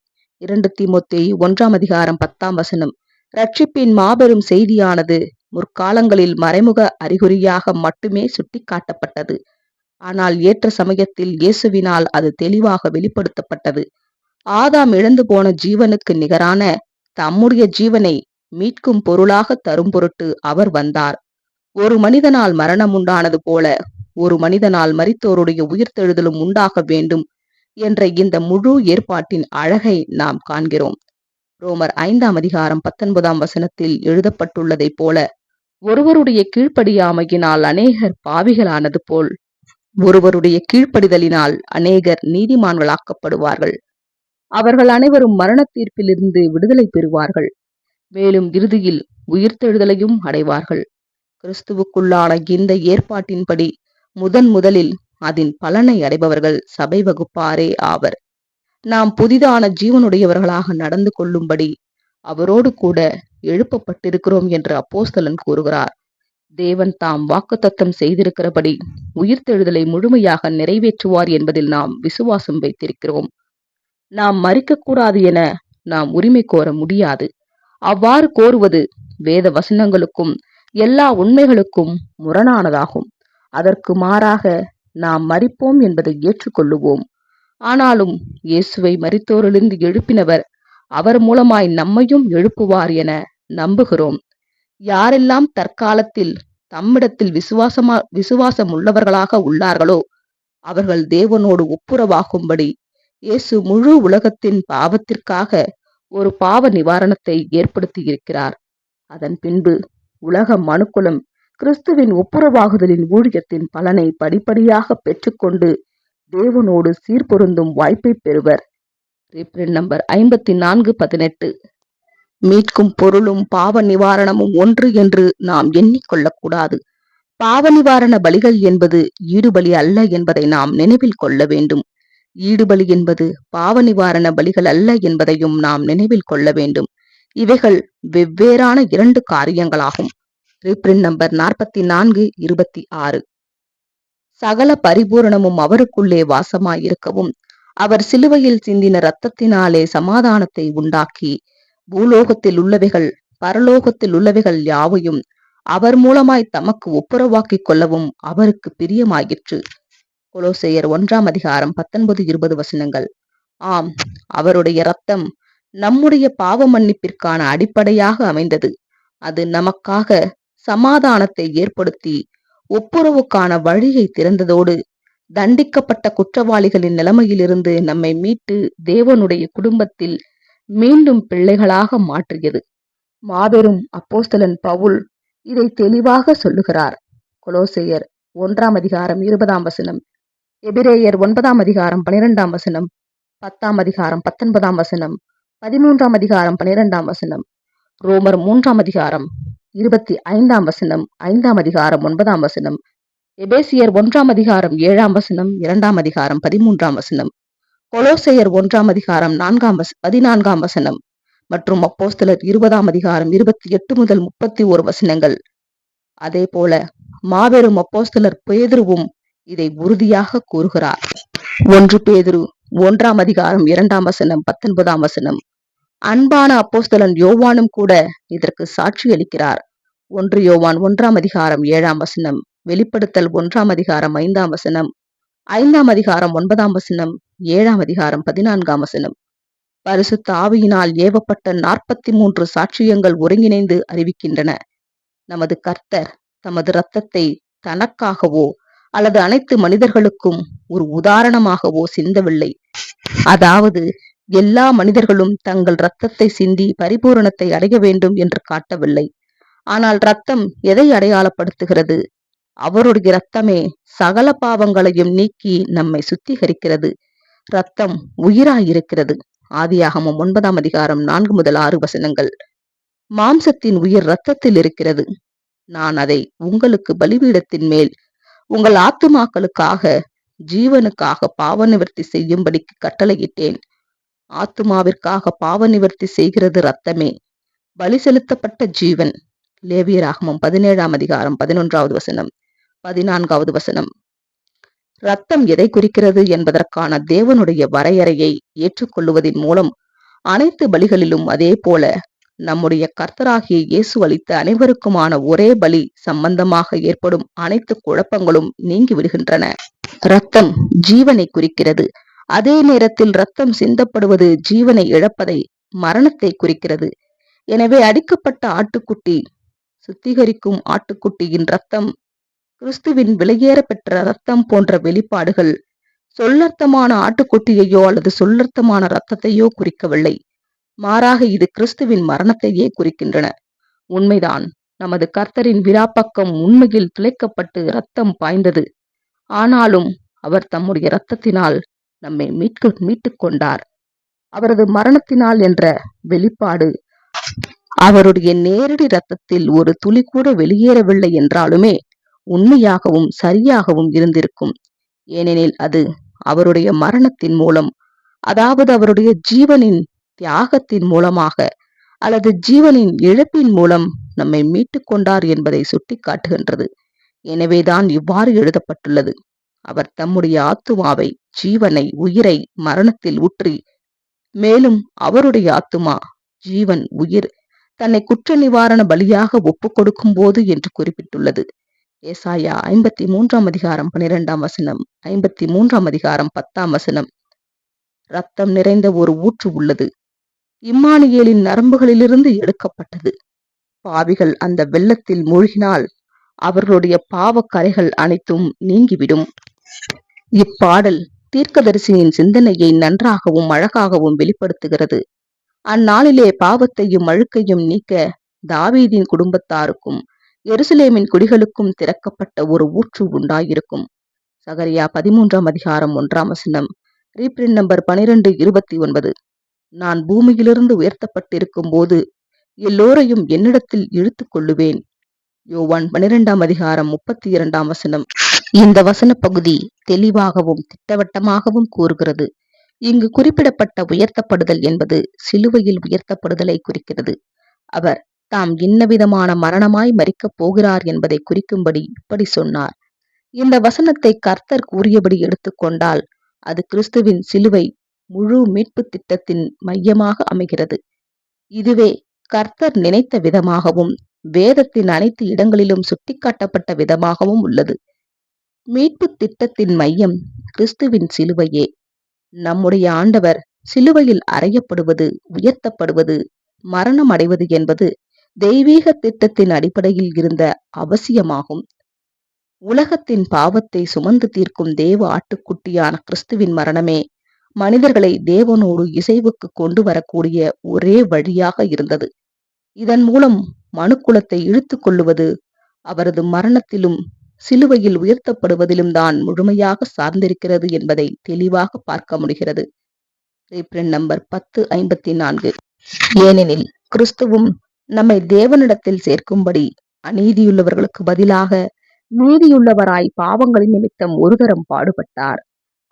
2 தீமோத்தேயு 1:10 ரட்சிப்பின் மாபெரும் செய்தியானது முற்காலங்களில் மறைமுக அறிகுறியாக மட்டுமே சுட்டிக்காட்டப்பட்டது. ஆனால் ஏற்ற சமயத்தில் இயேசுவினால் அது தெளிவாக வெளிப்படுத்தப்பட்டது. ஆதாம் இழந்து போன ஜீவனுக்கு நிகரான தம்முடைய ஜீவனை மீட்கும் பொருளாக தரும் பொருட்டு அவர் வந்தார். ஒரு மனிதனால் மரணம் உண்டானது போல ஒரு மனிதனால் மரித்தோருடைய உயிர்த்தெழுதலும் உண்டாக வேண்டும் என்ற இந்த முழு ஏற்பாட்டின் அழகை நாம் காண்கிறோம். ரோமர் 5:19 எழுதப்பட்டுள்ளதைப் போல, ஒருவருடைய கீழ்ப்படியாமையினால் அநேகர் பாவிகளானது போல் ஒருவருடைய கீழ்ப்படிதலினால் அநேகர் நீதிமான்களாக்கப்படுவார்கள். அவர்கள் அனைவரும் மரண தீர்ப்பிலிருந்து விடுதலை பெறுவார்கள். மேலும் இறுதியில் உயிர்த்தெழுதலையும் அடைவார்கள். கிறிஸ்துவுக்குள்ளான இந்த ஏற்பாட்டின்படி முதலில் அதன் பலனை அடைபவர்கள் சபை வகுப்பாரே ஆவர். நாம் புதிதான ஜீவனுடையவர்களாக நடந்து கொள்ளும்படி அவரோடு கூட எழுப்பப்பட்டிருக்கிறோம் என்று அப்போஸ்தலன் கூறுகிறார். தேவன் தாம் வாக்குத்தத்தம் செய்திருக்கிறபடி உயிர்த்தெழுதலை முழுமையாக நிறைவேற்றுவார் என்பதில் நாம் விசுவாசம் வைத்திருக்கிறோம். நாம் மரிக்கக்கூடாது என நாம் உரிமை கோர முடியாது. அவ்வாறு கோருவது வேத வசனங்களுக்கும் எல்லா உண்மைகளுக்கும் முரணானதாகும். அதற்கு மாறாக நாம் மரிப்போம் என்பதை ஏற்றுக்கொள்ளுவோம். ஆனாலும் இயேசுவை மரித்தோரிலிருந்து எழுப்பினவர் அவர் மூலமாய் நம்மையும் எழுப்புவார் என நம்புகிறோம். யாரெல்லாம் தற்காலத்தில் தம்மிடத்தில் விசுவாசம் உள்ளவர்களாக உள்ளார்களோ அவர்கள் தேவனோடு ஒப்புரவாகும்படி இயேசு முழு உலகத்தின் பாவத்திற்காக ஒரு பாவ நிவாரணத்தை ஏற்படுத்தி இருக்கிறார். அதன் பின்பு உலக மனுக்குலம் கிறிஸ்துவின் ஒப்புரவாகுதலின் ஊழியத்தின் பலனை படிப்படியாக பெற்றுக்கொண்டு தேவனோடு சீர்பொருந்தும் வாய்ப்பை பெறுவர். நம்பர் 54:18. மீட்கும் பொருளும் பாவ நிவாரணமும் ஒன்று என்று நாம் எண்ணிக்கொள்ளக்கூடாது. பாவ நிவாரண பலிகள் என்பது ஈடுபலி அல்ல என்பதை நாம் நினைவில் கொள்ள வேண்டும். ஈடுபலி என்பது பாவ நிவாரண பலிகள் அல்ல என்பதையும் நாம் நினைவில் கொள்ள வேண்டும். இவைகள் வெவ்வேறான இரண்டு காரியங்களாகும். நம்பர் 44:26. சகல பரிபூரணமும் அவருக்குள்ளே வாசமாயிருக்கவும் அவர் சிலுவையில் சிந்தின இரத்தத்தினாலே சமாதானத்தை உண்டாக்கி பூலோகத்தில் உள்ளவைகள் பரலோகத்தில் உள்ளவைகள் யாவையும் அவர் மூலமாய் தமக்கு ஒப்புரவாக்கிக் கொள்ளவும் அவருக்கு பிரியமாயிற்று. கொலோசையர் 1:19-20. ஆம், அவருடைய இரத்தம் நம்முடைய பாவ மன்னிப்பிற்கான அடிப்படையாக அமைந்தது. அது நமக்காக சமாதானத்தை ஏற்படுத்தி ஒப்புரவுக்கான வழியை திறந்ததோடு தண்டிக்கப்பட்ட குற்றவாளிகளின் நிலைமையிலிருந்து நம்மை மீட்டு தேவனுடைய குடும்பத்தில் மீண்டும் பிள்ளைகளாக மாற்றியது. மாபெரும் அப்போஸ்தலன் பவுல் இதை தெளிவாக சொல்லுகிறார். கொலோசையர் 1:20, எபிரேயர் 9:12, 10:19, 13:12, ரோமர் 3:25, 5:9, எபேசியர் 1:7, 2:13, கொலோசையர் 1:4 மற்றும் அப்போஸ்தலர் 20:28-31. அதே போல மாபெரும் அப்போஸ்தலர் பேதுருவும் இதை உறுதியாக கூறுகிறார். 1 பேதுரு 1:2, 19. அன்பான அப்போஸ்தலன் யோவானும் கூட இதற்கு சாட்சி அளிக்கிறார். 1 யோவான் 1:7, வெளிப்படுத்தல் 1:5, 5:9, 7:14. பரிசுத்த ஆவியினால் ஏவப்பட்ட 43 சாட்சியங்கள் ஒருங்கிணைந்து அறிவிக்கின்றன. நமது கர்த்தர் தமது இரத்தத்தை தனக்காகவோ அல்லது அனைத்து மனிதர்களுக்கும் ஒரு உதாரணமாகவோ சிந்தவில்லை. அதாவது எல்லா மனிதர்களும் தங்கள் இரத்தத்தை சிந்தி பரிபூரணத்தை அடைய வேண்டும் என்று காட்டவில்லை. ஆனால் இரத்தம் எதை அடையாளப்படுத்துகிறது? அவருடைய இரத்தமே சகல பாவங்களையும் நீக்கி நம்மை சுத்திகரிக்கிறது. இரத்தம் உயிராயிருக்கிறது. ஆதியாகமம் 9:4-6. மாம்சத்தின் உயிர் இரத்தத்தில் இருக்கிறது. நான் அதை உங்களுக்கு பலிபீடத்தின் மேல் உங்கள் ஆத்துமாக்களுக்காக ஜீவனுக்காக பாவ நிவர்த்தி செய்யும்படிக்கு கட்டளையிட்டேன். ஆத்துமாவிற்காக பாவ நிவர்த்தி செய்கிறது இரத்தமே. பலி செலுத்தப்பட்ட ஜீவன். லேவியராகமம் 17:11, 14. இரத்தம் எதை குறிக்கிறது என்பதற்கான தேவனுடைய வரையறையை ஏற்றுக்கொள்வதின் மூலம் அனைத்து பலிகளிலும் அதே போல நம்முடைய கர்த்தராகிய இயேசு அளித்த அனைவருக்குமான ஒரே பலி சம்பந்தமாக ஏற்படும் அனைத்து குழப்பங்களும் நீங்கி விடுகின்றன. இரத்தம் ஜீவனை குறிக்கிறது. அதே நேரத்தில் இரத்தம் சிந்தப்படுவது ஜீவனை இழப்பதை, மரணத்தை குறிக்கிறது. எனவே அடிக்கப்பட்ட ஆட்டுக்குட்டி, சுத்திகரிக்கும் ஆட்டுக்குட்டியின் இரத்தம், கிறிஸ்துவின் விலையேற பெற்ற இரத்தம் போன்ற வெளிப்பாடுகள் சொல்லர்த்தமான ஆட்டுக்குட்டியையோ அல்லது சொல்லர்த்தமான இரத்தத்தையோ குறிக்கவில்லை. மாறாக இது கிறிஸ்துவின் மரணத்தையே குறிக்கின்றன. உண்மைதான், நமது கர்த்தரின் விழாப்பக்கம் உண்மையில் துளைக்கப்பட்டு இரத்தம் பாய்ந்தது. ஆனாலும் அவர் தம்முடைய இரத்தத்தினால் நம்மை மீட்டுக் கொண்டார். அவரது மரணத்தினால் என்ற வெளிப்பாடு அவருடைய நேரடி இரத்தத்தில் ஒரு துளி கூட வெளியேறவில்லை என்றாலுமே உண்மையாகவும் சரியாகவும் இருந்திருக்கும். ஏனெனில் அது அவருடைய மரணத்தின் மூலம், அதாவது அவருடைய ஜீவனின் தியாகத்தின் மூலமாக அல்லது ஜீவனின் இழப்பின் மூலம் நம்மை மீட்டுக் கொண்டார் என்பதை சுட்டிக்காட்டுகின்றது. எனவேதான் இவ்வாறு எழுதப்பட்டுள்ளது. அவர் தம்முடைய ஆத்துமாவை, ஜீவனை, உயிரை மரணத்தில் ஊற்றி, மேலும் அவருடைய ஆத்துமா, ஜீவன், உயிர் தன்னை குற்ற நிவாரண பலியாக ஒப்புக் கொடுக்கும் போது என்று குறிப்பிட்டுள்ளது. ஏசாயா 53:12, 53:10. இரத்தம் நிறைந்த ஒரு ஊற்று உள்ளது. இம்மானுவேலின் நரம்புகளிலிருந்து எடுக்கப்பட்டது. பாவிகள் அந்த வெள்ளத்தில் மூழ்கினால் அவர்களுடைய பாவ கரைகள் அனைத்தும் நீங்கிவிடும். இப்பாடல் தீர்க்கதரிசியின் சிந்தனையை நன்றாகவும் அழகாகவும் வெளிப்படுத்துகிறது. அந்நாளிலே பாவத்தையும் அழுக்கையும் நீக்க தாவீதின் குடும்பத்தாருக்கும் எருசலேமின் குடிகளுக்கும் திறக்கப்பட்ட ஒரு ஊற்று உண்டாயிருக்கும். சகரியா 13:1 ரீப்ரிண்ட் நம்பர் 1229. நான் பூமியிலிருந்து உயர்த்தப்பட்டிருக்கும் போது எல்லோரையும் என்னிடத்தில் இழுத்துக் கொள்ளுவேன். யோவான் 12:32. இந்த வசன பகுதி தெளிவாகவும் திட்டவட்டமாகவும் கூறுகிறது. இங்கு குறிப்பிடப்பட்ட உயர்த்தப்படுதல் என்பது சிலுவையில் உயர்த்தப்படுதலை குறிக்கிறது. அவர் தாம் இன்னவிதமான மரணமாய் மரிக்கப் போகிறார் என்பதை குறிக்கும்படி இப்படி சொன்னார். இந்த வசனத்தை கர்த்தர் கூறியபடி எடுத்துக்கொண்டால் அது கிறிஸ்துவின் சிலுவை முழு மீட்பு திட்டத்தின் மையமாக அமைகிறது. இதுவே கர்த்தர் நினைத்த விதமாகவும் வேதத்தின் அனைத்து இடங்களிலும் சுட்டிக்காட்டப்பட்ட விதமாகவும் உள்ளது. மீட்பு திட்டத்தின் மையம் கிறிஸ்துவின் சிலுவையே. நம்முடைய ஆண்டவர் சிலுவையில் அறையப்படுவது, உயர்த்தப்படுவது, மரணம் அடைவது என்பது தெய்வீக திட்டத்தின் அடிப்படையில் இருந்த அவசியமாகும். உலகத்தின் பாவத்தை சுமந்து தீர்க்கும் தேவ ஆட்டுக்குட்டியான கிறிஸ்துவின் மரணமே மனிதர்களை தேவனோடு இசைவுக்கு கொண்டு வரக்கூடிய ஒரே வழியாக இருந்தது. இதன் மூலம் மனுக்குலத்தை இழுத்து கொள்ளுவது அவரது மரணத்திலும் சிலுவையில் உயர்த்தப்படுவதிலும் தான் முழுமையாக சார்ந்திருக்கிறது என்பதை தெளிவாக பார்க்க முடிகிறது. Reprint number 1054. ஏனெனில் கிறிஸ்துவும் நம்மை தேவனிடத்தில் சேர்க்கும்படி அநீதியுள்ளவர்களுக்கு பதிலாக நீதியுள்ளவராய் பாவங்களின் நிமித்தம் ஒரு தரம் பாடுபட்டார்.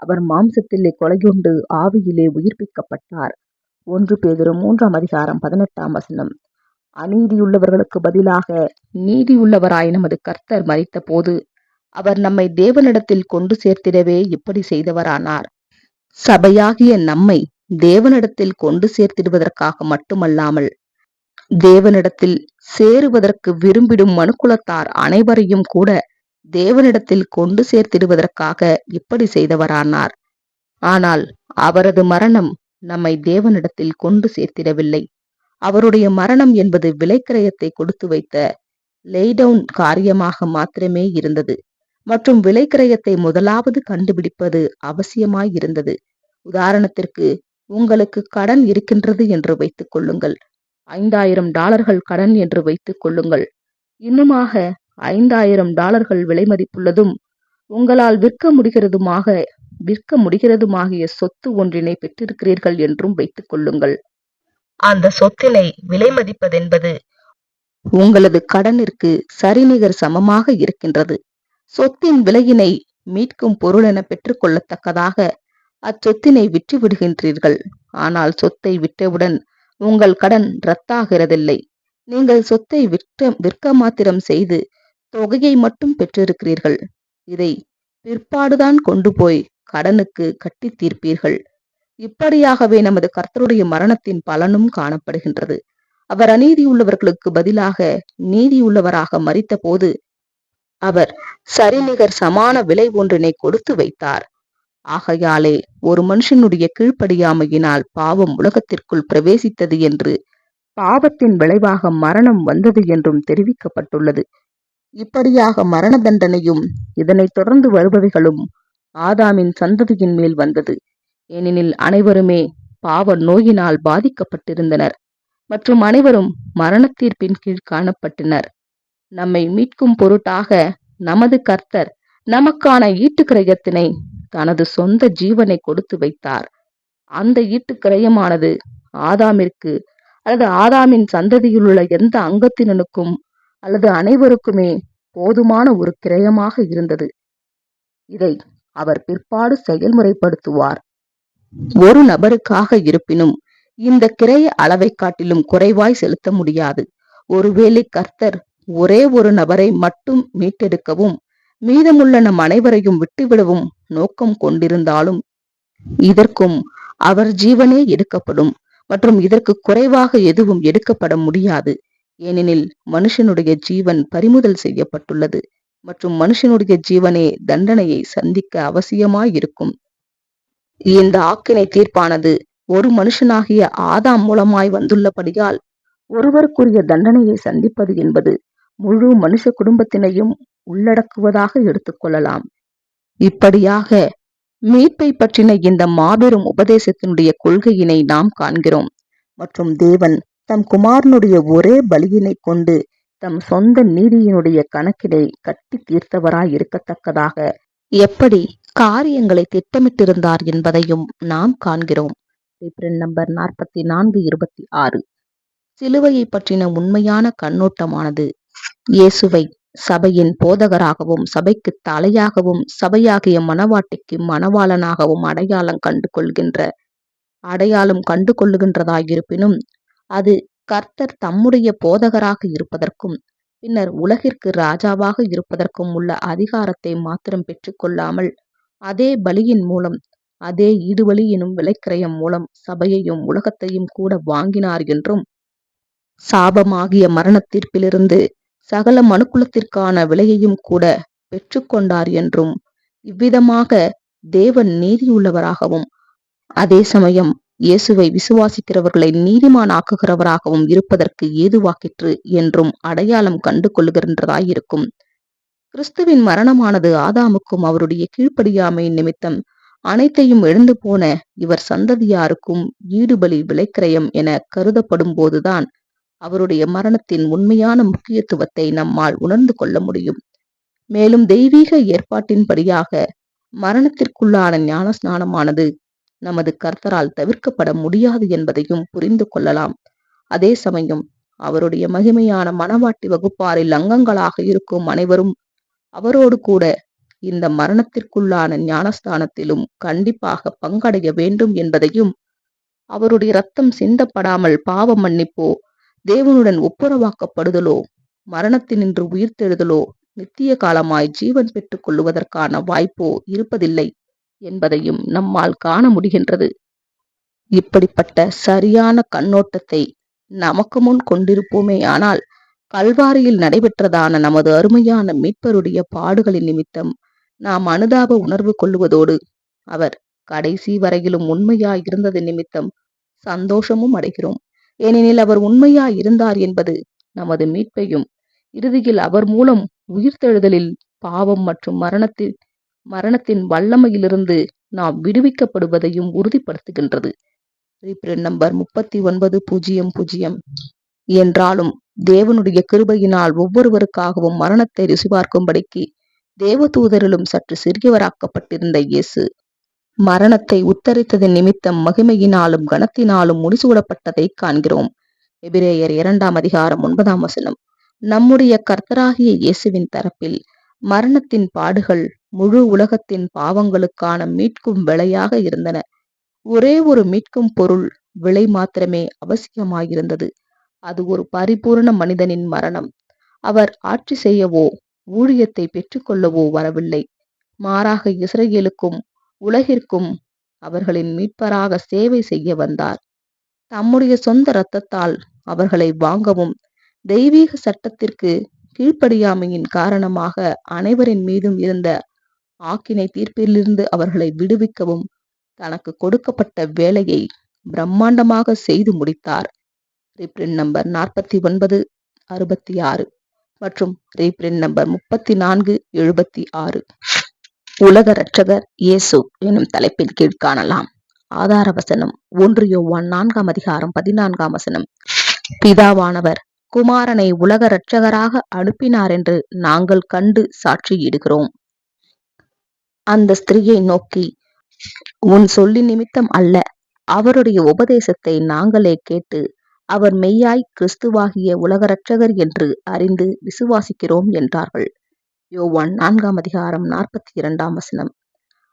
அவர் மாம்சத்திலே கொலையுண்டு ஆவியிலே உயிர்ப்பிக்கப்பட்டார். 1 பேதுரு 3:18. அநீதியுள்ளவர்களுக்கு பதிலாக நீதியுள்ளவராய் நமது கர்த்தர் மரித்த போது அவர் நம்மை தேவனிடத்தில் கொண்டு சேர்த்திடவே இப்படி செய்தவரானார். சபையாகிய நம்மை தேவனிடத்தில் கொண்டு சேர்த்திடுவதற்காக மட்டுமல்லாமல் தேவனிடத்தில் சேருவதற்கு விரும்பிடும் மனுக்குலத்தார் அனைவரையும் கூட தேவனிடத்தில் கொண்டு சேர்த்திடுவதற்காக இப்படி செய்தவரானார். ஆனால் அவரது மரணம் நம்மை தேவனிடத்தில் கொண்டு சேர்த்திடவில்லை. அவருடைய மரணம் என்பது விலைக்கிரயத்தை கொடுத்து வைத்த லேடவுன் காரியமாக மாத்திரமே இருந்தது மற்றும் விலைக்கிரயத்தை முதலாவது கண்டுபிடிப்பது அவசியமாயிருந்தது. உதாரணத்திற்கு, உங்களுக்கு கடன் இருக்கின்றது என்று வைத்துக் கொள்ளுங்கள். $5000 கடன் என்று வைத்துக் கொள்ளுங்கள். இன்னுமாக $5000 விலை மதிப்புள்ளதும் உங்களால் விற்க முடிகிறதுமாகிய சொத்து ஒன்றினை பெற்றிருக்கிறீர்கள் என்றும் வைத்துக் கொள்ளுங்கள். அந்த சொத்தினை விலை மதிப்பதென்பது உங்களது கடனிற்கு சரிநிகர் சமமாக இருக்கின்றது. சொத்தின் விலையினை மீட்கும் பொருளென பெற்றுக்கொள்ளத்தக்கதாக அச்சொத்தினை விற்று விடுகின்றீர்கள். ஆனால் சொத்தை விற்றவுடன் உங்கள் கடன் ரத்தாகிறதில்லை. நீங்கள் சொத்தை விற்க மாத்திரம் செய்து தொகையை மட்டும் பெற்றிருக்கிறீர்கள். இதை பிற்பாடுதான் கொண்டு போய் கடனுக்கு கட்டி தீர்ப்பீர்கள். இப்படியாகவே நமது கர்த்தருடைய மரணத்தின் பலனும் காணப்படுகின்றது. அவர் அநீதியுள்ளவர்களுக்கு பதிலாக நீதியுள்ளவராக மரித்த போது அவர் சரிநிகர் சமான விலை ஒன்றினை கொடுத்து வைத்தார். ஆகையாலே ஒரு மனுஷனுடைய கீழ்ப்படியாமையினால் பாவம் உலகத்திற்குள் பிரவேசித்தது என்று, பாவத்தின் விளைவாக மரணம் வந்தது என்றும் தெரிவிக்கப்பட்டுள்ளது. இப்படியாக மரண தண்டனையும் இதனைத் தொடர்ந்து வருபவைகளும் ஆதாமின் சந்ததியின் மேல் வந்தது. ஏனெனில் அனைவருமே பாவ நோயினால் பாதிக்கப்பட்டிருந்தனர் மற்றும் அனைவரும் மரண தீர்ப்பின் கீழ் காணப்பட்டனர். நம்மை மீட்கும் பொருட்டாக நமது கர்த்தர் நமக்கான ஈட்டுக்கிரயத்தினை தனது சொந்த ஜீவனை கொடுத்து வைத்தார். அந்த ஈட்டுக்கிரயமானது ஆதாமிற்கு அல்லது ஆதாமின் சந்ததியில் உள்ள எந்த அங்கத்தினனுக்கும் அல்லது அனைவருக்குமே போதுமான ஒரு கிரயமாக இருந்தது. இதை அவர் பிற்பாடு செயல்முறைப்படுத்துவார். ஒரு நபருக்காக இருப்பினும் இந்த கிரய அளவை காட்டிலும் குறைவாய் செலுத்த முடியாது. ஒருவேளை கர்த்தர் ஒரே ஒரு நபரை மட்டும் மீட்டெடுக்கவும் மீதமுள்ள நம் அனைவரையும் விட்டுவிடவும் நோக்கம் கொண்டிருந்தாலும் இதற்கும் அவர் ஜீவனே எடுக்கப்படும் மற்றும் இதற்கு குறைவாக எதுவும் எடுக்கப்பட முடியாது. ஏனெனில் மனுஷனுடைய ஜீவன் பறிமுதல் செய்யப்பட்டுள்ளது மற்றும் மனுஷனுடைய ஜீவனே தண்டனையை சந்திக்க அவசியமாயிருக்கும். இந்த ஆக்கினை தீர்ப்பானது ஒரு மனுஷனாகிய ஆதாம் மூலமாய் வந்துள்ளபடியால் ஒருவருக்குரிய தண்டனையை சந்திப்பது என்பது முழு மனுஷ குடும்பத்தினையும் உள்ளடக்குவதாக எடுத்துக்கொள்ளலாம். இப்படியாக மீட்பை பற்றின இந்த மாபெரும் உபதேசத்தினுடைய கொள்கையினை நாம் காண்கிறோம். மற்றும் தேவன் தம் குமாரனுடைய ஒரே பலியினை கொண்டு தம் சொந்த நீதியினுடைய கணக்கினை கட்டி தீர்த்தவராய் இருக்கத்தக்கதாக எப்படி காரியங்களை திட்டமிட்டிருந்தார் என்பதையும் நாம் காண்கிறோம். நம்பர் 44:26. சிலுவையை பற்றின உண்மையான கண்ணோட்டமானது இயேசுவை சபையின் போதகராகவும் சபைக்கு தலையாகவும் சபையாகிய மணவாட்டிக்கு மணவாளனாகவும் அடையாளம் கண்டு கொள்ளுகின்றதாயிருப்பினும் அது கர்த்தர் தம்முடைய போதகராக இருப்பதற்கும் பின்னர் உலகிற்கு ராஜாவாக இருப்பதற்கும் உள்ள அதிகாரத்தை மாத்திரம் பெற்றுக்கொள்ளாமல் அதே பலியின் மூலம் அதே ஈடுபலி எனும் விலைக்கிரயம் மூலம் சபையையும் உலகத்தையும் கூட வாங்கினார் என்றும் சாபமாகிய மரணத்தீர்ப்பிலிருந்து சகல மனுக்குலத்திற்கான விலையையும் கூட பெற்றுக்கொண்டார் என்றும் இவ்விதமாக தேவன் நீதியுள்ளவராகவும் அதே சமயம் இயேசுவை விசுவாசிக்கிறவர்களை நீதிமானாக்குகிறவராகவும் இருப்பதற்கு ஏதுவாக்கிற்று என்றும் அடையாளம் கண்டு கொள்ளுகின்றதாயிருக்கும். கிறிஸ்துவின் மரணமானது ஆதாமுக்கும் அவருடைய கீழ்ப்படியாமை நிமித்தம் அனைத்தையும் எழுந்து போன இவர் சந்ததியாருக்கும் ஈடுபலி விலைக்கிரயம் என கருதப்படும் போதுதான் அவருடைய மரணத்தின் உண்மையான முக்கியத்துவத்தை நம்மால் உணர்ந்து கொள்ள முடியும். மேலும் தெய்வீக ஏற்பாட்டின்படியாக மரணத்திற்குள்ளான ஞானஸ்நானமானது நமது கர்த்தரால் தவிர்க்கப்பட முடியாது என்பதையும் புரிந்து கொள்ளலாம். அதே சமயம் அவருடைய மகிமையான மணவாட்டி வகுப்பாரில் அங்கங்களாக இருக்கும் அனைவரும் அவரோடு கூட இந்த மரணத்திற்குள்ளான ஞானஸ்தானத்திலும் கண்டிப்பாக பங்கடைய வேண்டும் என்பதையும் அவருடைய இரத்தம் சிந்தப்படாமல் பாவ மன்னிப்போ தேவனுடன் ஒப்புரவாக்கப்படுதலோ மரணத்தினின்று உயிர்த்தெழுதலோ நித்திய காலமாய் ஜீவன் பெற்றுக் கொள்ளுவதற்கான வாய்ப்போ இருப்பதில்லை என்பதையும் நம்மால் காண முடிகின்றது. இப்படிப்பட்ட சரியான கண்ணோட்டத்தை நமக்கு முன் கொண்டிருப்போமே ஆனால் கல்வாரியில் நடைபெற்றதான நமது அருமையான மீட்பருடைய பாடுகளின் நிமித்தம் நாம் அனுதாப உணர்வு கொள்ளுவதோடு அவர் கடைசி வரையிலும் உண்மையாய் இருந்தது நிமித்தம் சந்தோஷமும் அடைகிறோம். ஏனெனில் அவர் உண்மையாய் இருந்தார் என்பது நமது மீட்பையும் இறுதியில் அவர் மூலம் உயிர்த்தெழுதலில் பாவம் மற்றும் மரணத்தின் வல்லமையிலிருந்து நாம் விடுவிக்கப்படுவதையும் உறுதிப்படுத்துகின்றது. நம்பர் 39:00. என்றாலும் தேவனுடைய கிருபையினால் ஒவ்வொருவருக்காகவும் மரணத்தை ருசிபார்க்கும்படிக்கு தேவதூதரிலும் சற்று சிறியவராக்கப்பட்டிருந்த இயேசு மரணத்தை உத்தரித்ததின் நிமித்தம் மகிமையினாலும் கனத்தினாலும் முடிசூடப்பட்டதை காண்கிறோம். எபிரேயர் 2:9. நம்முடைய கர்த்தராகிய இயேசுவின் தரப்பில் மரணத்தின் பாடுகள் முழு உலகத்தின் பாவங்களுக்கான மீட்கும் விலையாக இருந்தன. ஒரே ஒரு மீட்கும் பொருள் விலை மாத்திரமே அவசியமாயிருந்தது. அது ஒரு பரிபூரண மனிதனின் மரணம். அவர் ஆட்சி செய்யவோ ஊழியத்தை பெற்றுக்கொள்ளவோ வரவில்லை. மாறாக இஸ்ரவேலுக்கும் உலகிற்கும் அவர்களின் மீட்பராக சேவை செய்ய வந்தார். தம்முடைய சொந்த இரத்தத்தால் அவர்களை வாங்கவும் தெய்வீக சட்டத்திற்கு கீழ்ப்படியாமையின் காரணமாக அனைவரின் மீதும் இருந்த ஆக்கினை தீர்ப்பிலிருந்து அவர்களை விடுவிக்கவும் தனக்கு கொடுக்கப்பட்ட வேலையை பிரம்மாண்டமாக செய்து முடித்தார். நம்பர் 49:66 மற்றும் நம்பர் 34:76. உலக இரட்சகர் இயேசு எனும் தலைப்பின் கீழ் காணலாம். ஆதார வசனம் 1 யோவான் 4:14. பிதாவானவர் குமாரனை உலக இரட்சகராக அனுப்பினார் என்று நாங்கள் கண்டு சாட்சியிடுகிறோம். அந்த ஸ்திரீயை நோக்கி, உன் சொல்லி நிமித்தம் அல்ல, அவருடைய உபதேசத்தை நாங்களே கேட்டு அவர் மெய்யாய் கிறிஸ்துவாகிய உலக இரட்சகர் என்று அறிந்து விசுவாசிக்கிறோம் என்றார்கள். யோவான் 4:42.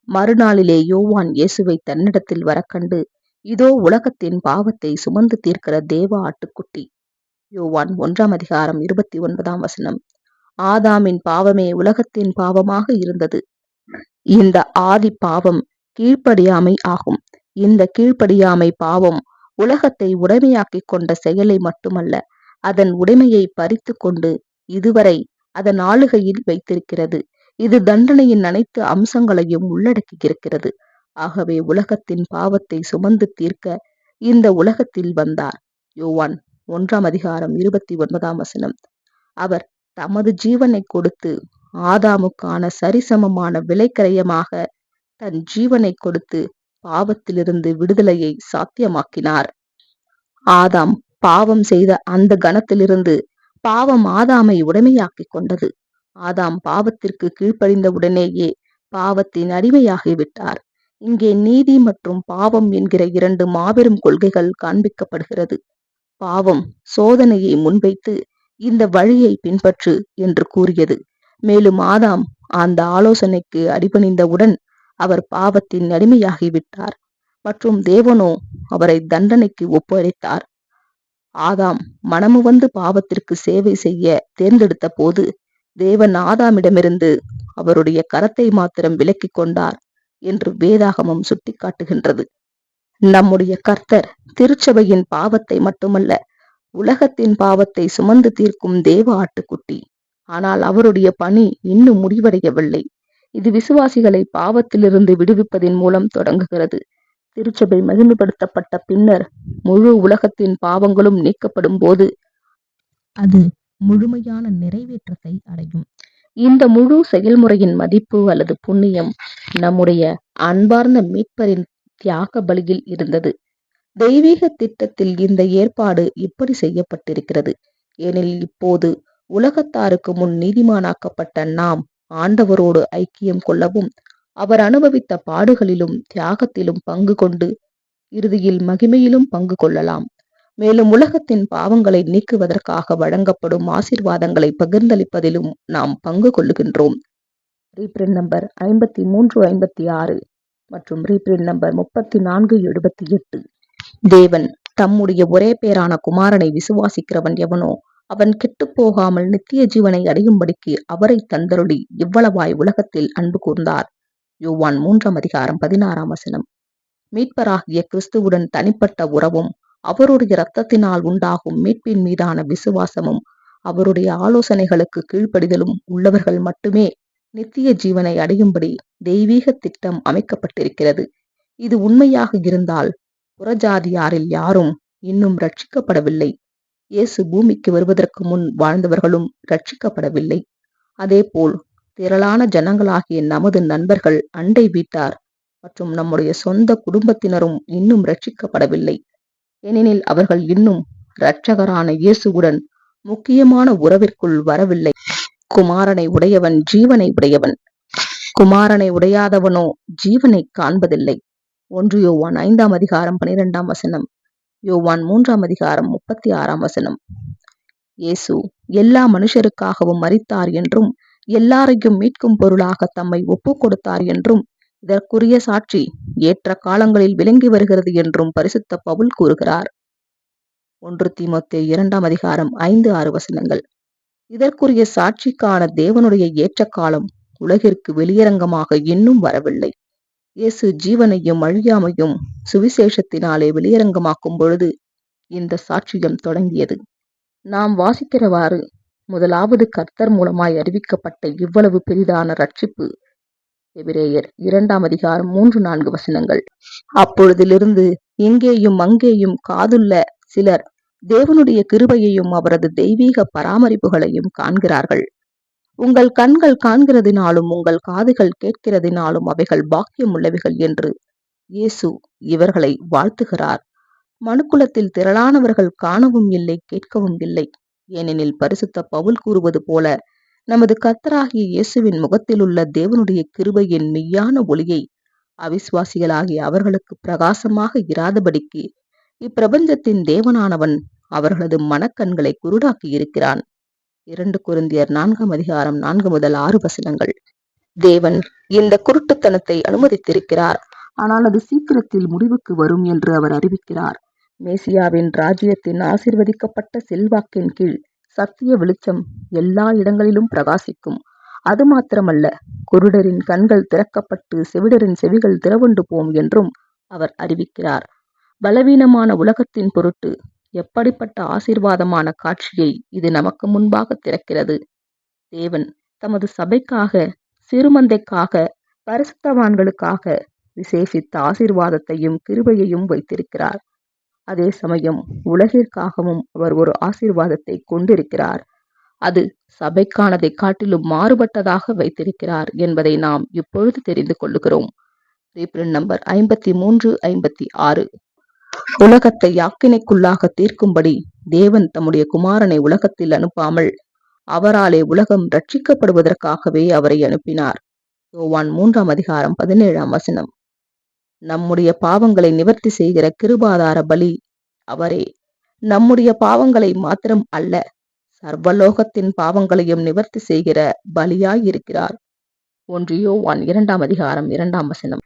மறுநாளிலே யோவான் இயேசுவை தன்னிடத்தில் வரக்கண்டு, இதோ உலகத்தின் பாவத்தை சுமந்து தீர்க்கிற தேவ ஆட்டுக்குட்டி. யோவான் 1:29. ஆதாமின் பாவமே உலகத்தின் பாவமாக இருந்தது. இந்த ஆதி பாவம் கீழ்ப்படியாமை ஆகும். இந்த கீழ்ப்படியாமை பாவம் உலகத்தை உடைமையாக்கிக் கொண்ட செயலை மட்டுமல்ல, அதன் உடைமையை பறித்து கொண்டு இதுவரை அதன் ஆளுகையில் வைத்திருக்கிறது. இது தண்டனையின் அனைத்து அம்சங்களையும் உள்ளடக்கியிருக்கிறது. ஆகவே உலகத்தின் பாவத்தை சுமந்து தீர்க்க இந்த உலகத்தில் வந்தார். யோவான் 1:29. அவர் தமது ஜீவனை கொடுத்து ஆதாமுக்கான சரிசமமான விலைக்கிரயமாக தன் ஜீவனை கொடுத்து பாவத்திலிருந்து விடுதலையை சாத்தியமாக்கினார். ஆதாம் பாவம் செய்த அந்த கணத்திலிருந்து பாவம் ஆதாமை உடைமையாக்கிக் கொண்டது. ஆதாம் பாவத்திற்கு கீழ்ப்படிந்த உடனேயே பாவத்தின் அடிமையாகிவிட்டார். இங்கே நீதி மற்றும் பாவம் என்கிற இரண்டு மாபெரும் கொள்கைகள் காண்பிக்கப்படுகிறது. பாவம் சோதனையை முன்வைத்து இந்த வழியை பின்பற்று என்று கூறியது. மேலும் ஆதாம் அந்த ஆலோசனைக்கு அடிபணிந்தவுடன் அவர் பாவத்தின் அடிமையாகிவிட்டார் மற்றும் தேவனோ அவரை தண்டனைக்கு ஒப்படைத்தார். ஆதாம் மனமுவந்து பாவத்திற்கு சேவை செய்ய தேர்ந்தெடுத்த போது தேவன் ஆதாமிடமிருந்து அவருடைய கரத்தை மாத்திரம் விலக்கிக் கொண்டார் என்று வேதாகமம் சுட்டிக்காட்டுகின்றது. நம்முடைய கர்த்தர் திருச்சபையின் பாவத்தை மட்டுமல்ல, உலகத்தின் பாவத்தை சுமந்து தீர்க்கும் தேவ ஆட்டுக்குட்டி. ஆனால் அவருடைய பணி இன்னும் முடிவடையவில்லை. இது விசுவாசிகளை பாவத்திலிருந்து விடுவிப்பதின் மூலம் தொடங்குகிறது. திருச்சபை மகிமைப்படுத்தப்பட்ட பின்னர் முழு உலகத்தின் பாவங்களும் நீக்கப்படும் போது அது முழுமையான நிறைவேற்றத்தை அடையும். இந்த முழு செயல்முறையின் மதிப்பு அல்லது புண்ணியம் நம்முடைய அன்பார்ந்த மீட்பரின் தியாக பலியில் இருந்தது. தெய்வீக திட்டத்தில் இந்த ஏற்பாடு இப்படி செய்யப்பட்டிருக்கிறது. ஏனெனில் இப்போது உலகத்தாருக்கு முன் நீதிமானாக்கப்பட்ட நாம் ஆண்டவரோடு ஐக்கியம் கொள்ளவும் அவர் அனுபவித்த பாடுகளிலும் தியாகத்திலும் பங்கு கொண்டு இறுதியில் மகிமையிலும் பங்கு கொள்ளலாம். மேலும் உலகத்தின் பாவங்களை நீக்குவதற்காக வழங்கப்படும் ஆசீர்வாதங்களை பகிர்ந்தளிப்பதிலும் நாம் பங்கு கொள்ளுகின்றோம். ரீப்ரிண்ட் நம்பர் 5356 மற்றும் ரீப்ரிண்ட் நம்பர் 3478. தேவன் தம்முடைய ஒரே பேரான குமாரனை விசுவாசிக்கிறவன் எவனோ அவன் கெட்டுப்போகாமல் நித்திய ஜீவனை அடையும்படிக்கு அவரை தந்தருளி இவ்வளவாய் உலகத்தில் அன்பு கூர்ந்தார். யோவான் 3:16. மீட்பராகிய கிறிஸ்துவுடன் தனிப்பட்ட உறவும் அவருடைய இரத்தத்தினால் உண்டாகும் மீட்பின் மீதான விசுவாசமும் அவருடைய ஆலோசனைகளுக்கு கீழ்ப்படிதலும் உள்ளவர்கள் மட்டுமே நித்திய ஜீவனை அடையும்படி தெய்வீக திட்டம் அமைக்கப்பட்டிருக்கிறது. இது உண்மையாக இருந்தால் புறஜாதியாரில் யாரும் இன்னும் ரட்சிக்கப்படவில்லை. இயேசு பூமிக்கு வருவதற்கு முன் வாழ்ந்தவர்களும் ரட்சிக்கப்படவில்லை. அதேபோல் திரளான ஜனங்களாகிய நமது நண்பர்கள், அண்டை வீட்டார் மற்றும் நம்முடைய சொந்த குடும்பத்தினரும் இன்னும் ரட்சிக்கப்படவில்லை. ஏனெனில் அவர்கள் இன்னும் இரட்சகரான இயேசுவுடன் முக்கியமான உறவிற்குள் வரவில்லை. குமாரனை உடையவன் ஜீவனை உடையவன், குமாரனை உடையாதவனோ ஜீவனை காண்பதில்லை. 1 யோவான் 5:12. யோவான் 3:36. இயேசு எல்லா மனுஷருக்காகவும் மரித்தார் என்றும் எல்லாரையும் மீட்கும் பொருளாக தம்மை ஒப்பு கொடுத்தார் என்றும் இதற்குரிய சாட்சி ஏற்ற காலங்களில் விளங்கி வருகிறது என்றும் பரிசுத்த பவுல் கூறுகிறார். 1 தீமோத்தேயு 2:5-6. இதற்குரிய சாட்சிக்கான தேவனுடைய ஏற்ற காலம் உலகிற்கு வெளியரங்கமாக இன்னும் வரவில்லை. இயேசு ஜீவனையும் அழியாமையும் சுவிசேஷத்தினாலே வெளியரங்கமாக்கும் பொழுது இந்த சாட்சியம் தொடங்கியது. நாம் வாசிக்கிறவாறு முதலாவது கர்த்தர் மூலமாய் அறிவிக்கப்பட்ட இவ்வளவு பெரிதான ரட்சிப்பு எபிரேயர் 2:3-4. அப்பொழுதிலிருந்து இங்கேயும் அங்கேயும் காதுள்ள சிலர் தேவனுடைய கிருபையையும் அவரது தெய்வீக பராமரிப்புகளையும் காண்கிறார்கள். உங்கள் கண்கள் காண்கிறதினாலும் உங்கள் காதுகள் கேட்கிறதினாலும் அவைகள் பாக்கியம் உள்ளவைகள் என்று இயேசு இவர்களை வாழ்த்துகிறார். மனுக்குலத்தில் திரளானவர்கள் காணவும் இல்லை, கேட்கவும் இல்லை. ஏனெனில் பரிசுத்த பவுல் கூறுவது போல நமது கர்த்தராகிய இயேசுவின் முகத்தில் உள்ள தேவனுடைய கிருபையின் மெய்யான ஒளியை அவிசுவாசிகளாகிய அவர்களுக்கு பிரகாசமாக இராதபடிக்கு இப்பிரபஞ்சத்தின் தேவனானவன் அவர்களது மனக்கண்களை குருடாக்கி இருக்கிறான். 2 கொரிந்தியர் 4:4-6. தேவன் இந்த குருட்டுத்தனத்தை அனுமதித்திருக்கிறார். ஆனால் அது சீக்கிரத்தில் முடிவுக்கு வரும் என்று அவர் அறிவிக்கிறார். மேசியாவின் ராஜ்யத்தின் ஆசீர்வதிக்கப்பட்ட செல்வாக்கின் கீழ் சத்திய வெளிச்சம் எல்லா இடங்களிலும் பிரகாசிக்கும். அது மாத்திரமல்ல, குருடரின் கண்கள் திறக்கப்பட்டு செவிடரின் செவிகள் திறவுண்டு போம் என்றும் அவர் அறிவிக்கிறார். பலவீனமான உலகத்தின் பொருட்டு எப்படிப்பட்ட ஆசீர்வாதமான காட்சியை இது நமக்கு முன்பாக திறக்கிறது. தேவன் தமது சபைக்காக, சிறுமந்தைக்காக, பரிசுத்தவான்களுக்காக விசேஷித்த ஆசீர்வாதத்தையும் கிருபையையும் வைத்திருக்கிறார். அதே சமயம் உலகிற்காகவும் அவர் ஒரு ஆசீர்வாதத்தை கொண்டிருக்கிறார். அது சபைக்கானதை காட்டிலும் மாறுபட்டதாக வைத்திருக்கிறார் என்பதை நாம் இப்பொழுது தெரிந்து கொள்ளுகிறோம். Reprint number 53-56. உலகத்தை யாக்கினைக்குள்ளாக தீர்க்கும்படி தேவன் தம்முடைய குமாரனை உலகத்தில் அனுப்பாமல் அவராலே உலகம் ரட்சிக்கப்படுவதற்காகவே அவரை அனுப்பினார். யோவான் 3:17. நம்முடைய பாவங்களை நிவர்த்தி செய்கிற கிருபாதார பலி அவரே. நம்முடைய பாவங்களை மாத்திரம் அல்ல, சர்வலோகத்தின் பாவங்களையும் நிவர்த்தி செய்கிற பலியாயிருக்கிறார். 1 யோவான் 2:2.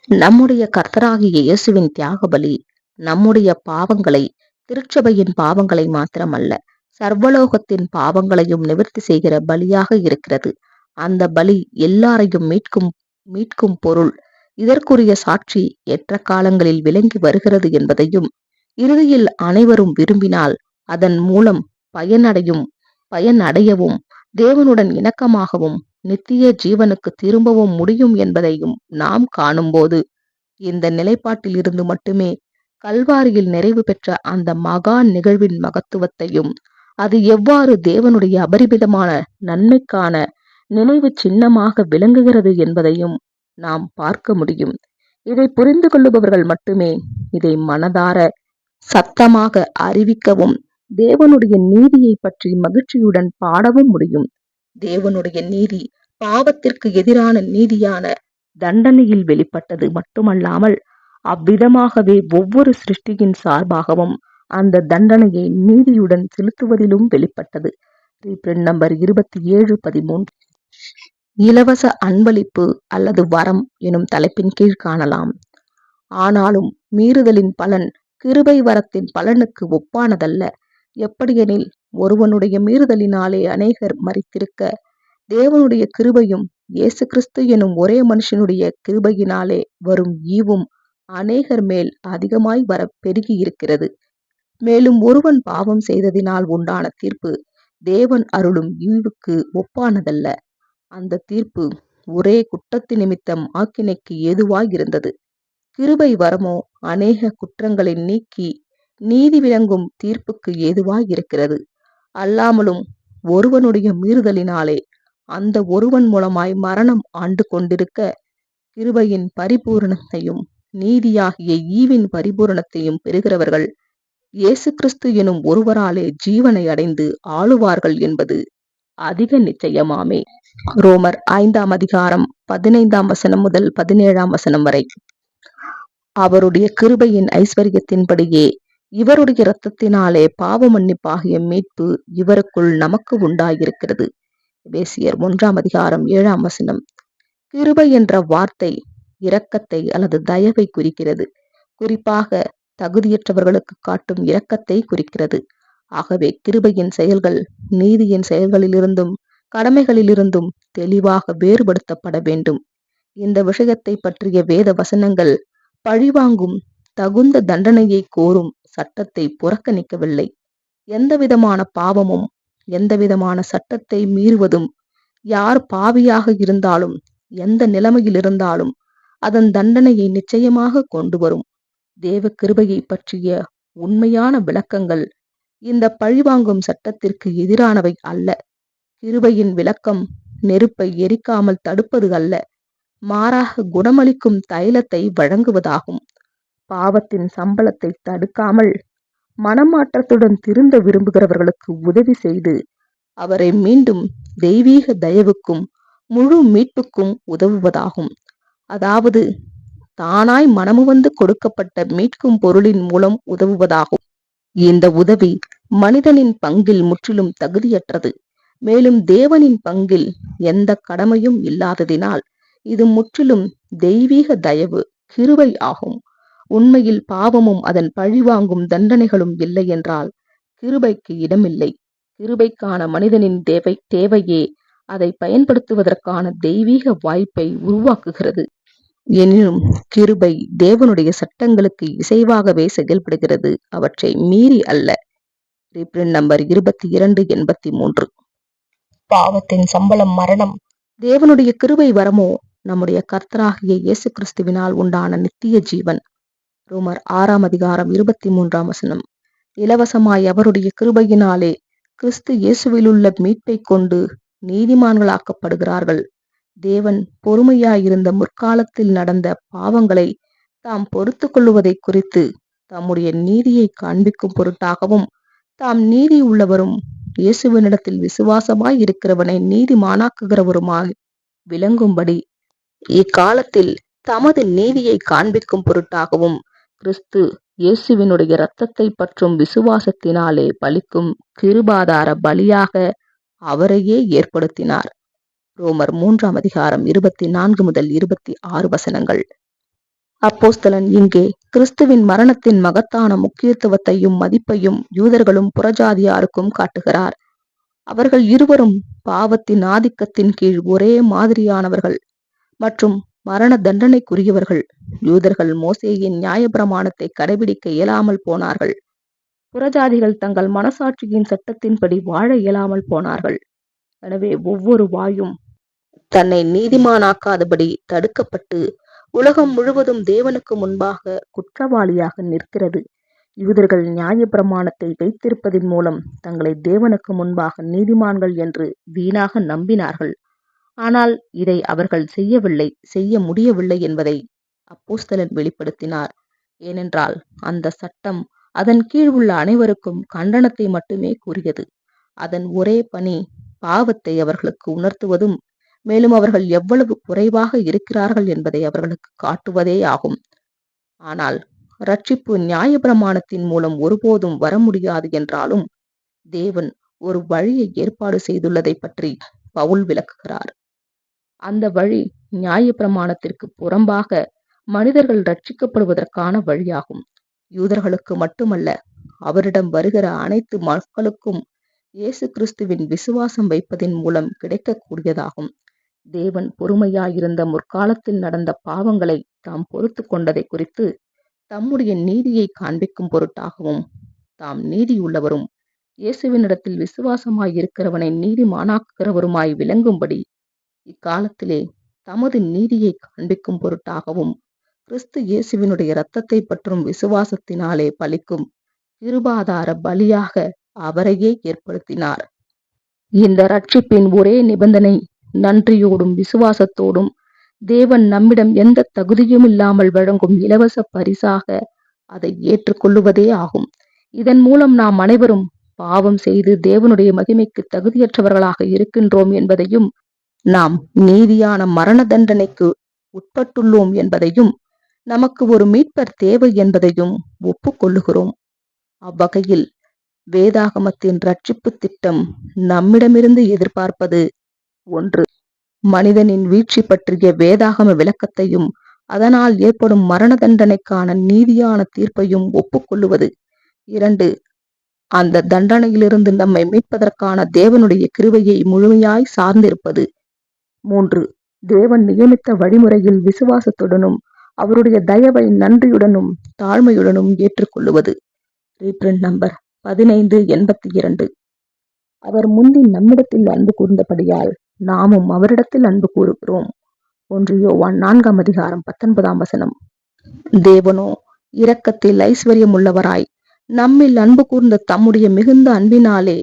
நம்முடைய கர்த்தராகிய இயேசுவின் தியாக பலி நம்முடைய பாவங்களை, திருச்சபையின் பாவங்களை மாத்திரமல்ல, சர்வலோகத்தின் பாவங்களையும் நிவர்த்தி செய்கிற பலியாக இருக்கிறது. அந்த பலி எல்லாரையும் மீட்கும் பொருள். இதற்குரிய சாட்சி ஏற்ற காலங்களில் விளங்கி வருகிறது என்பதையும், இறுதியில் அனைவரும் விரும்பினால் அதன் மூலம் பயனடையவும் தேவனுடன் இணக்கமாகவும் நித்திய ஜீவனுக்கு திரும்பவும் முடியும் என்பதையும் நாம் காணும்போது, இந்த நிலைப்பாட்டில் இருந்து மட்டுமே கல்வாரியில் நிறைவு பெற்ற அந்த மகா நிகழ்வின் மகத்துவத்தையும், அது எவ்வாறு தேவனுடைய அபரிமிதமான நன்மைக்கான நினைவு சின்னமாக விளங்குகிறது என்பதையும் நாம் பார்க்க முடியும். இதை புரிந்து கொள்ளுபவர்கள் மட்டுமே இதை மனதார சத்தமாக அறிவிக்கவும், தேவனுடைய நீதியை பற்றி மகிழ்ச்சியுடன் பாடவும் முடியும். தேவனுடைய நீதி பாவத்திற்கு எதிரான நீதியான தண்டனையில் வெளிப்பட்டது மட்டுமல்லாமல், அவ்விதமாகவே ஒவ்வொரு சிருஷ்டியின் சார்பாகவும் அந்த தண்டனையை நீதியுடன் செலுத்துவதிலும் வெளிப்பட்டது. Reprint number 27:13. இலவச அன்பளிப்பு அல்லது வரம் எனும் தலைப்பின் கீழ் காணலாம். ஆனாலும் மீறுதலின் பலன் கிருபை வரத்தின் பலனுக்கு ஒப்பானதல்ல. எப்படியெனில், ஒருவனுடைய மீறுதலினாலே அநேகர் மரித்திருக்க, தேவனுடைய கிருபையும் இயேசு கிறிஸ்து எனும் ஒரே மனுஷனுடைய கிருபையினாலே வரும் ஈவும் அநேகர் மேல் அதிகமாய் வர பெருகியிருக்கிறது. மேலும் ஒருவன் பாவம் செய்ததினால் உண்டான தீர்ப்பு தேவன் அருளும் ஈவுக்கு ஒப்பானதல்ல. அந்த தீர்ப்பு ஒரே குற்றத்து நிமித்தம் ஆக்கினைக்கு ஏதுவாயிருந்தது. கிருபை வரமோ அநேக குற்றங்களை நீக்கி நீதி விளங்கும் தீர்ப்புக்கு ஏதுவாயிருக்கிறது. அல்லாமலும் ஒருவனுடைய மீறுதலினாலே அந்த ஒருவன் மூலமாய் மரணம் ஆண்டு கொண்டிருக்க, கிருபையின் பரிபூரணத்தையும் நீதியாகிய ஈவின் பரிபூரணத்தையும் பெறுகிறவர்கள் இயேசு கிறிஸ்து எனும் ஒருவராலே ஜீவனை அடைந்து ஆளுவார்கள் என்பது அதிக நிச்சயமாமே. ரோமர் 5:15 முதல் 17 வரை. அவருடைய கிருபையின் ஐஸ்வர்யத்தின்படியே இவருடைய இரத்தத்தினாலே பாவ மன்னிப்பாகிய மீட்பு இவருக்குள் நமக்கு உண்டாயிருக்கிறது. எபேசியர் 1:7. கிருபை என்ற வார்த்தை இரக்கத்தை அல்லது தயவை குறிக்கிறது. குறிப்பாக தகுதியற்றவர்களுக்கு காட்டும் இரக்கத்தை குறிக்கிறது. ஆகவே கிருபையின் செயல்கள் நீதியின் செயல்களிலிருந்தும் கடமைகளிலிருந்தும் தெளிவாக வேறுபடுத்தப்பட வேண்டும். இந்த விஷயத்தை பற்றிய வேத வசனங்கள் பழிவாங்கும் தகுந்த தண்டனையை கோரும் சட்டத்தை புறக்கணிக்கவில்லை. எந்தவிதமான பாவமும் எந்தவிதமான சட்டத்தை மீறுவதும் யார் பாவியாக இருந்தாலும் எந்த நிலைமையில் இருந்தாலும் அதன் தண்டனையை நிச்சயமாக கொண்டு வரும். தேவ கிருபையை பற்றிய உண்மையான விளக்கங்கள் இந்த பழிவாங்கும் சட்டத்திற்கு எதிரானவை அல்ல. கிருபையின் விளக்கம் நெருப்பை எரிக்காமல் தடுப்பது அல்ல, மாறாக குணமளிக்கும் தைலத்தை வழங்குவதாகும். பாவத்தின் சம்பளத்தை தடுக்காமல் மனமாற்றத்துடன் திருந்த விரும்புகிறவர்களுக்கு உதவி செய்து அவரை மீண்டும் தெய்வீக தயவுக்கும் முழு மீட்புக்கும் உதவுவதாகும். அதாவது தானாய் மனமுவந்து கொடுக்கப்பட்ட மீட்கும் பொருளின் மூலம் உதவுவதாகும். இந்த உதவி மனிதனின் பங்கில் முற்றிலும் தகுதியற்றது. மேலும் தேவனின் பங்கில் எந்த கடமையும் இல்லாததினால் இது முற்றிலும் தெய்வீக தயவு, கிருபை ஆகும். உண்மையில் பாவமும் அதன் பழிவாங்கும் தண்டனைகளும் இல்லை என்றால் கிருபைக்கு இடமில்லை. கிருபைக்கான மனிதனின் தேவையே அதை பயன்படுத்துவதற்கான தெய்வீக வாய்ப்பை உருவாக்குகிறது. எனினும் கிருபை தேவனுடைய சட்டங்களுக்கு இசைவாகவே செயல்படுகிறது, அவற்றை மீறி அல்ல. Reprint number 22:83. பாவத்தின் சம்பளம் மரணம், தேவனுடைய கிருபை வரமோ நம்முடைய கர்த்தராகிய இயேசு கிறிஸ்துவினால் உண்டான நித்திய ஜீவன். ரோமர் 6:23. இலவசமாய் அவருடைய கிருபையினாலே கிறிஸ்து இயேசுவிலுள்ள மீட்பை கொண்டு நீதிமான்களாக்கப்படுகிறார்கள். தேவன் பொறுமையாயிருந்த முற்காலத்தில் நடந்த பாவங்களை தாம் பொறுத்து கொள்ளுவதை குறித்து தம்முடைய நீதியை காண்பிக்கும் பொருட்டாகவும் தாம் நீதி உள்ளவரும் இயேசுவினிடத்தில் விசுவாசமாய் இருக்கிறவனை நீதிமானாக்குகிறவருமாய் விளங்கும்படி இக்காலத்தில் தமது நீதியை காண்பிக்கும் பொருட்டாகவும் கிறிஸ்து இயேசுவினுடைய இரத்தத்தை பற்றும் விசுவாசத்தினாலே பலிக்கும் கிருபாதார பலியாக அவரையே ஏற்படுத்தினார். ரோமர் 3:24 முதல் 26 வசனங்கள். அப்போஸ்தலன் இங்கே கிறிஸ்துவின் மரணத்தின் மகத்தான முக்கியத்துவத்தையும் மதிப்பையும் யூதர்களும் புறஜாதியாருக்கும் காட்டுகிறார். அவர்கள் இருவரும் பாவத்தின் ஆதிக்கத்தின் கீழ் ஒரே மாதிரியானவர்கள் மற்றும் மரண தண்டனைக்குரியவர்கள். யூதர்கள் மோசேயின் நியாயப்பிரமாணத்தை கடைபிடிக்க இயலாமல் போனார்கள். புறஜாதிகள் தங்கள் மனசாட்சியின் சட்டத்தின்படி வாழ இயலாமல் போனார்கள். எனவே ஒவ்வொரு வாயும் தன்னை நீதிமானாக்காதபடி தடுக்கப்பட்டு உலகம் முழுவதும் தேவனுக்கு முன்பாக குற்றவாளியாக நிற்கிறது. யூதர்கள் நியாயப்பிரமாணத்தை வைத்திருப்பதின் மூலம் தங்களை தேவனுக்கு முன்பாக நீதிமான்கள் என்று வீணாக நம்பினார்கள். ஆனால் இதை அவர்கள் செய்ய முடியவில்லை என்பதை அப்போஸ்தலன் வெளிப்படுத்தினார். ஏனென்றால் அந்த சட்டம் அதன் கீழ் உள்ள அனைவருக்கும் கண்டனத்தை மட்டுமே கூறியது. அதன் ஒரே பணி பாவத்தை அவர்களுக்கு உணர்த்துவதும் மேலும் அவர்கள் எவ்வளவு குறைவாக இருக்கிறார்கள் என்பதை அவர்களுக்கு காட்டுவதே ஆகும். ஆனால் ரட்சிப்பு நியாயப்பிரமாணத்தின் மூலம் ஒருபோதும் வர முடியாது என்றாலும் தேவன் ஒரு வழியை ஏற்பாடு செய்துள்ளதை பற்றி பவுல் விளக்குகிறார். அந்த வழி நியாயப்பிரமாணத்திற்கு புறம்பாக மனிதர்கள் ரட்சிக்கப்படுவதற்கான வழியாகும். யூதர்களுக்கு மட்டுமல்ல, அவரிடம் வருகிற அனைத்து மக்களுக்கும் இயேசு கிறிஸ்துவின் விசுவாசம் வைப்பதின் மூலம் கிடைக்கக்கூடியதாகும். தேவன் பொறுமையாயிருந்த முற்காலத்தில் நடந்த பாவங்களை தாம் பொறுத்து கொண்டதை குறித்து தம்முடைய நீதியை காண்பிக்கும் பொருட்டாகவும் தாம் நீதியுள்ளவரும் இயேசுவினிடத்தில் விசுவாசமாயிருக்கிறவனை நீதிமானாக்குகிறவருமாய் விளங்கும்படி இக்காலத்திலே தமது நீதியை காண்பிக்கும் பொருட்டாகவும் கிறிஸ்து இயேசுவினுடைய இரத்தத்தை பற்றும் விசுவாசத்தினாலே பலிக்கும் கிருபாதார பலியாக அவரையே ஏற்படுத்தினார். இந்த ரட்சிப்பின் ஒரே நிபந்தனை நன்றியோடும் விசுவாசத்தோடும் தேவன் நம்மிடம் எந்த தகுதியும் இல்லாமல் வழங்கும் இலவச பரிசாக அதை ஏற்றுக்கொள்ளுவதே ஆகும். இதன் மூலம் நாம் அனைவரும் பாவம் செய்து தேவனுடைய மகிமைக்கு தகுதியற்றவர்களாக இருக்கின்றோம் என்பதையும் நாம் நீதியான மரண தண்டனைக்கு உட்பட்டுள்ளோம் என்பதையும் நமக்கு ஒரு மீட்பர் தேவை என்பதையும் ஒப்புக்கொள்ளுகிறோம். அவ்வகையில் வேதாகமத்தின் ரட்சிப்பு திட்டம் நம்மிடமிருந்து எதிர்பார்ப்பது ஒன்று, மனிதனின் வீழ்ச்சி பற்றிய வேதாகம விளக்கத்தையும் அதனால் ஏற்படும் மரண தண்டனைக்கான நீதியான தீர்ப்பையும் ஒப்புக்கொள்ளுவது. 2, அந்த தண்டனையிலிருந்து நம்மை மீட்பதற்கான தேவனுடைய கிருபையை முழுமையாய் சார்ந்திருப்பது. 3, தேவன் நியமித்த வழிமுறையில் விசுவாசத்துடனும் அவருடைய தயவை நன்றியுடனும் தாழ்மையுடனும் ஏற்றுக்கொள்ளுவது. Reprint number 1582. அவர் முந்தி நம்மிடத்தில் அன்பு கூர்ந்தபடியால் நாமும் அவரிடத்தில் அன்பு கூறுகிறோம். 1 யோவான் 4:19 வசனம். தேவனோ இரக்கத்தில் ஐஸ்வர்யம் உள்ளவராய் நம்மில் அன்பு கூர்ந்த தம்முடைய மிகுந்த அன்பினாலே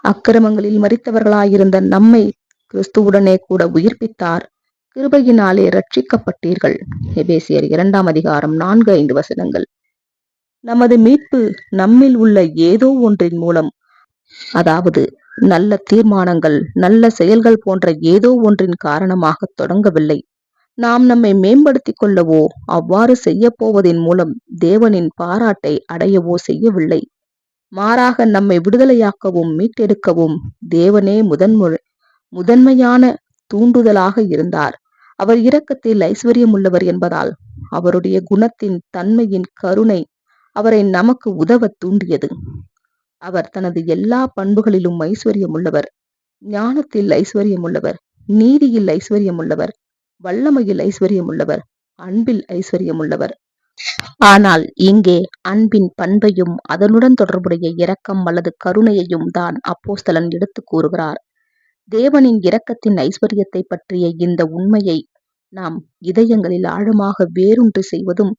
அக்கிரமங்களில் மரித்தவர்களாயிருந்த நம்மை கிறிஸ்துவுடனே கூட உயிர்ப்பித்தார். கிருபையினாலே ரட்சிக்கப்பட்டீர்கள். எபேசியர் 2:4-5 வசனங்கள். நமது மீட்பு நம்மில் உள்ள ஏதோ ஒன்றின் மூலம், அதாவது நல்ல தீர்மானங்கள், நல்ல செயல்கள் போன்ற ஏதோ ஒன்றின் காரணமாக தொடங்கவில்லை. நாம் நம்மை மேம்படுத்திக் கொள்ளவோ அவ்வாறு செய்ய போவதின் மூலம் தேவனின் பாராட்டை அடையவோ செய்யவில்லை. மாறாக நம்மை விடுதலையாக்கவும் மீட்டெடுக்கவும் தேவனே முதன்மையான தூண்டுதலாக இருந்தார். அவர் இரக்கத்தில் ஐஸ்வர்யம் உள்ளவர் என்பதால் அவருடைய குணத்தின் தன்மையின் கருணை அவரை நமக்கு உதவ தூண்டியது. அவர் தனது எல்லா பண்புகளிலும் ஐஸ்வர்யம் உள்ளவர். ஞானத்தில் ஐஸ்வர்யம் உள்ளவர், நீதியில் ஐஸ்வர்யம் உள்ளவர், வல்லமையில் ஐஸ்வர்யம் உள்ளவர், அன்பில் ஐஸ்வர்யம் உள்ளவர். ஆனால் இங்கே அன்பின் பண்பையும் அதனுடன் தொடர்புடைய இரக்கம் அல்லது கருணையையும் தான் அப்போஸ்தலன் எடுத்து கூறுகிறார். தேவனின் இரக்கத்தின் ஐஸ்வர்யத்தை பற்றிய இந்த உண்மையை நாம் இதயங்களில் ஆழமாக வேரூன்றி செய்வதும்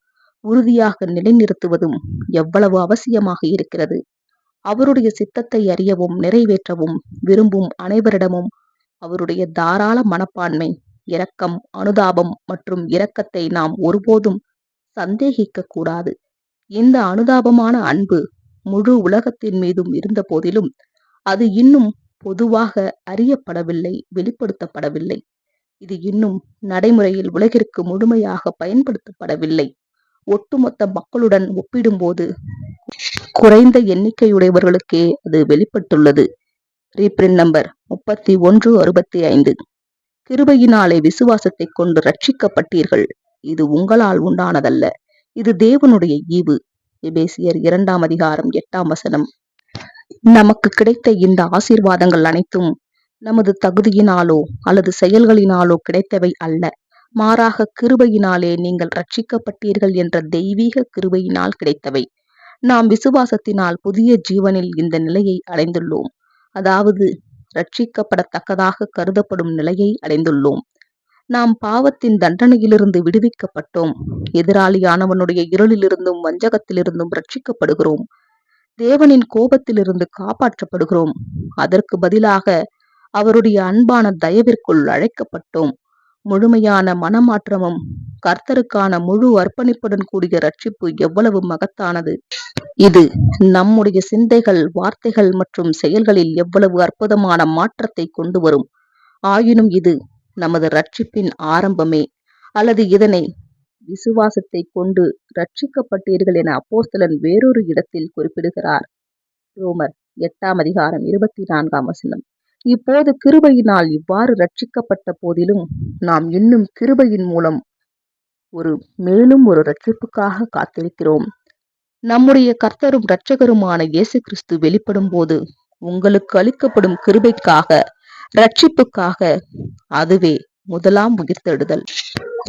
உறுதியாக நிலைநிறுத்துவதும் எவ்வளவு அவசியமாக இருக்கிறது. அவருடைய சித்தத்தை அறியவும் நிறைவேற்றவும் விரும்பும் அனைவரிடமும் அவருடைய தாராள மனப்பான்மை, இரக்கம், அனுதாபம் மற்றும் இரக்கத்தை நாம் ஒருபோதும் சந்தேகிக்க கூடாது. இந்த அனுதாபமான அன்பு முழு உலகத்தின் மீதும் இருந்த போதிலும் அது இன்னும் பொதுவாக அறியப்படவில்லை, வெளிப்படுத்தப்படவில்லை. இது இன்னும் நடைமுறையில் உலகிற்கு முழுமையாக பயன்படுத்தப்படவில்லை. ஒட்டுமொத்த மக்களுடன் ஒப்பிடும்போது குறைந்த எண்ணிக்கையுடையவர்களுக்கே அது வெளிப்பட்டுள்ளது. Reprint number 3165. கிருபையினாலே விசுவாசத்தை கொண்டு ரட்சிக்கப்பட்டீர்கள். இது உங்களால் உண்டானதல்ல, இது தேவனுடைய ஈவு. எபேசியர் 2 அதிகாரம் 8 நமக்கு கிடைத்த இந்த ஆசீர்வாதங்கள் அனைத்தும் நமது தகுதியினாலோ அல்லது செயல்களினாலோ கிடைத்தவை அல்ல. மாறாக கிருபையினாலே நீங்கள் ரட்சிக்கப்பட்டீர்கள் என்ற தெய்வீக கிருபையினால் கிடைத்தவை. நாம் விசுவாசத்தினால் புதிய ஜீவனில் இந்த நிலையை அடைந்துள்ளோம். அதாவது ரட்சிக்கப்படத்தக்கதாக கருதப்படும் நிலையை அடைந்துள்ளோம். நாம் பாவத்தின் தண்டனையிலிருந்து விடுவிக்கப்பட்டோம். எதிராளியானவனுடைய இருளிலிருந்தும் வஞ்சகத்திலிருந்தும் ரட்சிக்கப்படுகிறோம். தேவனின் கோபத்திலிருந்து காப்பாற்றப்படுகிறோம். அதற்கு பதிலாக அவருடைய அன்பான தயவிற்குள் அழைக்கப்பட்டோம். முழுமையான மனமாற்றமும் கர்த்தருக்கான முழு அர்ப்பணிப்புடன் கூடிய ரட்சிப்பு எவ்வளவு மகத்தானது! இது நம்முடைய சிந்தைகள், வார்த்தைகள் மற்றும் செயல்களில் எவ்வளவு அற்புதமான மாற்றத்தை கொண்டு வரும்! ஆயினும் இது நமது ரட்சிப்பின் ஆரம்பமே. அல்லது இதனை விசுவாசத்தை கொண்டு ரட்சிக்கப்பட்டீர்கள் என அப்போஸ்தலன் வேறொரு இடத்தில் குறிப்பிடுகிறார். ரோமர் 8 அதிகாரம் 24 இப்போது கிருபையினால் இவ்வாறு ரட்சிக்கப்பட்ட போதிலும் நாம் இன்னும் கிருபையின் மூலம் மேலும் ஒரு ரட்சிப்புக்காக காத்திருக்கிறோம். நம்முடைய கர்த்தரும் இரட்சகருமான இயேசு கிறிஸ்து வெளிப்படும் போது உங்களுக்கு அளிக்கப்படும் கிருபைக்காக, ரட்சிப்புக்காக, அதுவே முதலாம் உயிர்த்தெழுதல்.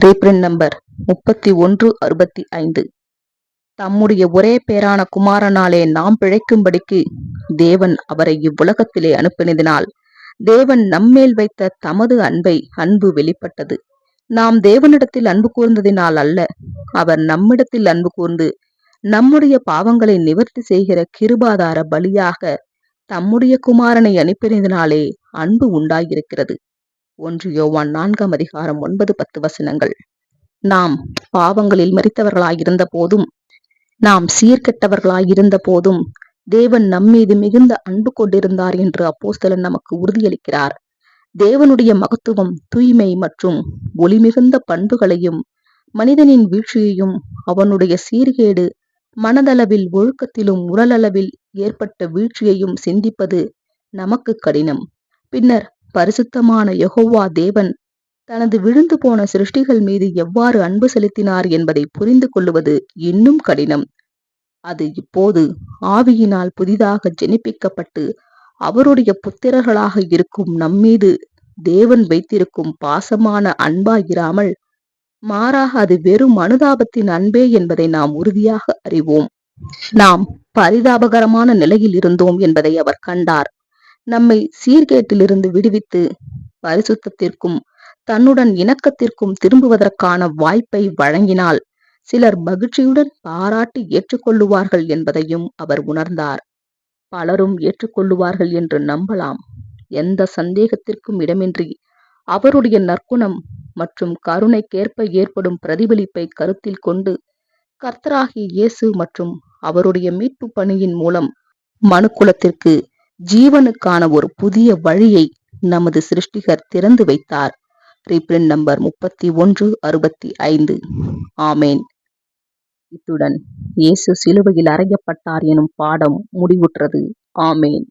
Reprint number 3165. தம்முடைய ஒரே பேரான குமாரனாலே நாம் பிழைக்கும்படிக்கு தேவன் அவரை இவ்வுலகத்திலே அனுப்பினதினால் தேவன் நம்மேல் வைத்த தமது அன்பு வெளிப்பட்டது. நாம் தேவனிடத்தில் அன்பு கூர்ந்ததினால் அல்ல, அவர் நம்மிடத்தில் அன்பு கூர்ந்து நம்முடைய பாவங்களை நிவர்த்தி செய்கிற கிருபாதார பலியாக தம்முடைய குமாரனை அனுப்பினதினாலே அன்பு உண்டாயிருக்கிறது. 1 யோவான் 4 அதிகாரம் 9-10 நாம் பாவங்களில் மரித்தவர்களாயிருந்த போதும், நாம் சீர்கெட்டவர்களாயிருந்த போதும் தேவன் நம்மீது மிகுந்த அன்பு கொண்டிருந்தார் என்று அப்போஸ்தலன் நமக்கு உறுதியளிக்கிறார். தேவனுடைய மகத்துவம், தூய்மை மற்றும் ஒளிமிகுந்த பண்புகளையும் மனிதனின் வீழ்ச்சியையும் அவனுடைய சீர்கேடு, மனதளவில், ஒழுக்கத்திலும் உடலளவில் ஏற்பட்ட வீழ்ச்சியையும் சிந்திப்பது நமக்கு கடினம். பின்னர் பரிசுத்தமான யெகோவா தேவன் தனது விழுந்து போன சிருஷ்டிகள் மீது எவ்வாறு அன்பு செலுத்தினார் என்பதை புரிந்து கொள்வது இன்னும் கடினம். அது இப்போது ஆவியினால் புதிதாக ஜெனிப்பிக்கப்பட்டு அவருடைய புத்திரர்களாக இருக்கும் நம்மீது தேவன் வைத்திருக்கும் பாசமான அன்பாயிராமல் மாறாக அது வெறும் அனுதாபத்தின் அன்பே என்பதை நாம் உறுதியாக அறிவோம். நாம் பரிதாபகரமான நிலையில் இருந்தோம் என்பதை அவர் கண்டார். நம்மை சீர்கேட்டிலிருந்து விடுவித்து பரிசுத்தத்திற்கும் தன்னுடன் இணக்கத்திற்கும் திரும்புவதற்கான வாய்ப்பை வழங்கினால் சிலர் மகிழ்ச்சியுடன் பாராட்டி ஏற்றுக்கொள்ளுவார்கள் என்பதையும் அவர் உணர்ந்தார். பலரும் ஏற்றுக்கொள்ளுவார்கள் என்று நம்பலாம். எந்த சந்தேகத்திற்கும் இடமின்றி அவருடைய நற்குணம் மற்றும் கருணைக்கேற்ப ஏற்படும் பிரதிபலிப்பை கருத்தில் கொண்டு கர்த்தராகிய இயேசு மற்றும் அவருடைய மீட்பு பணியின் மூலம் மனுக்குலத்திற்கு ஜீவனுக்கான ஒரு புதிய வழியை நமது சிருஷ்டிகர் திறந்து வைத்தார். Reprint number 3165. ஆமேன். இத்துடன் இயேசு சிலுவையில் அறையப்பட்டார் எனும் பாடம் முடிவுற்றது. ஆமேன்.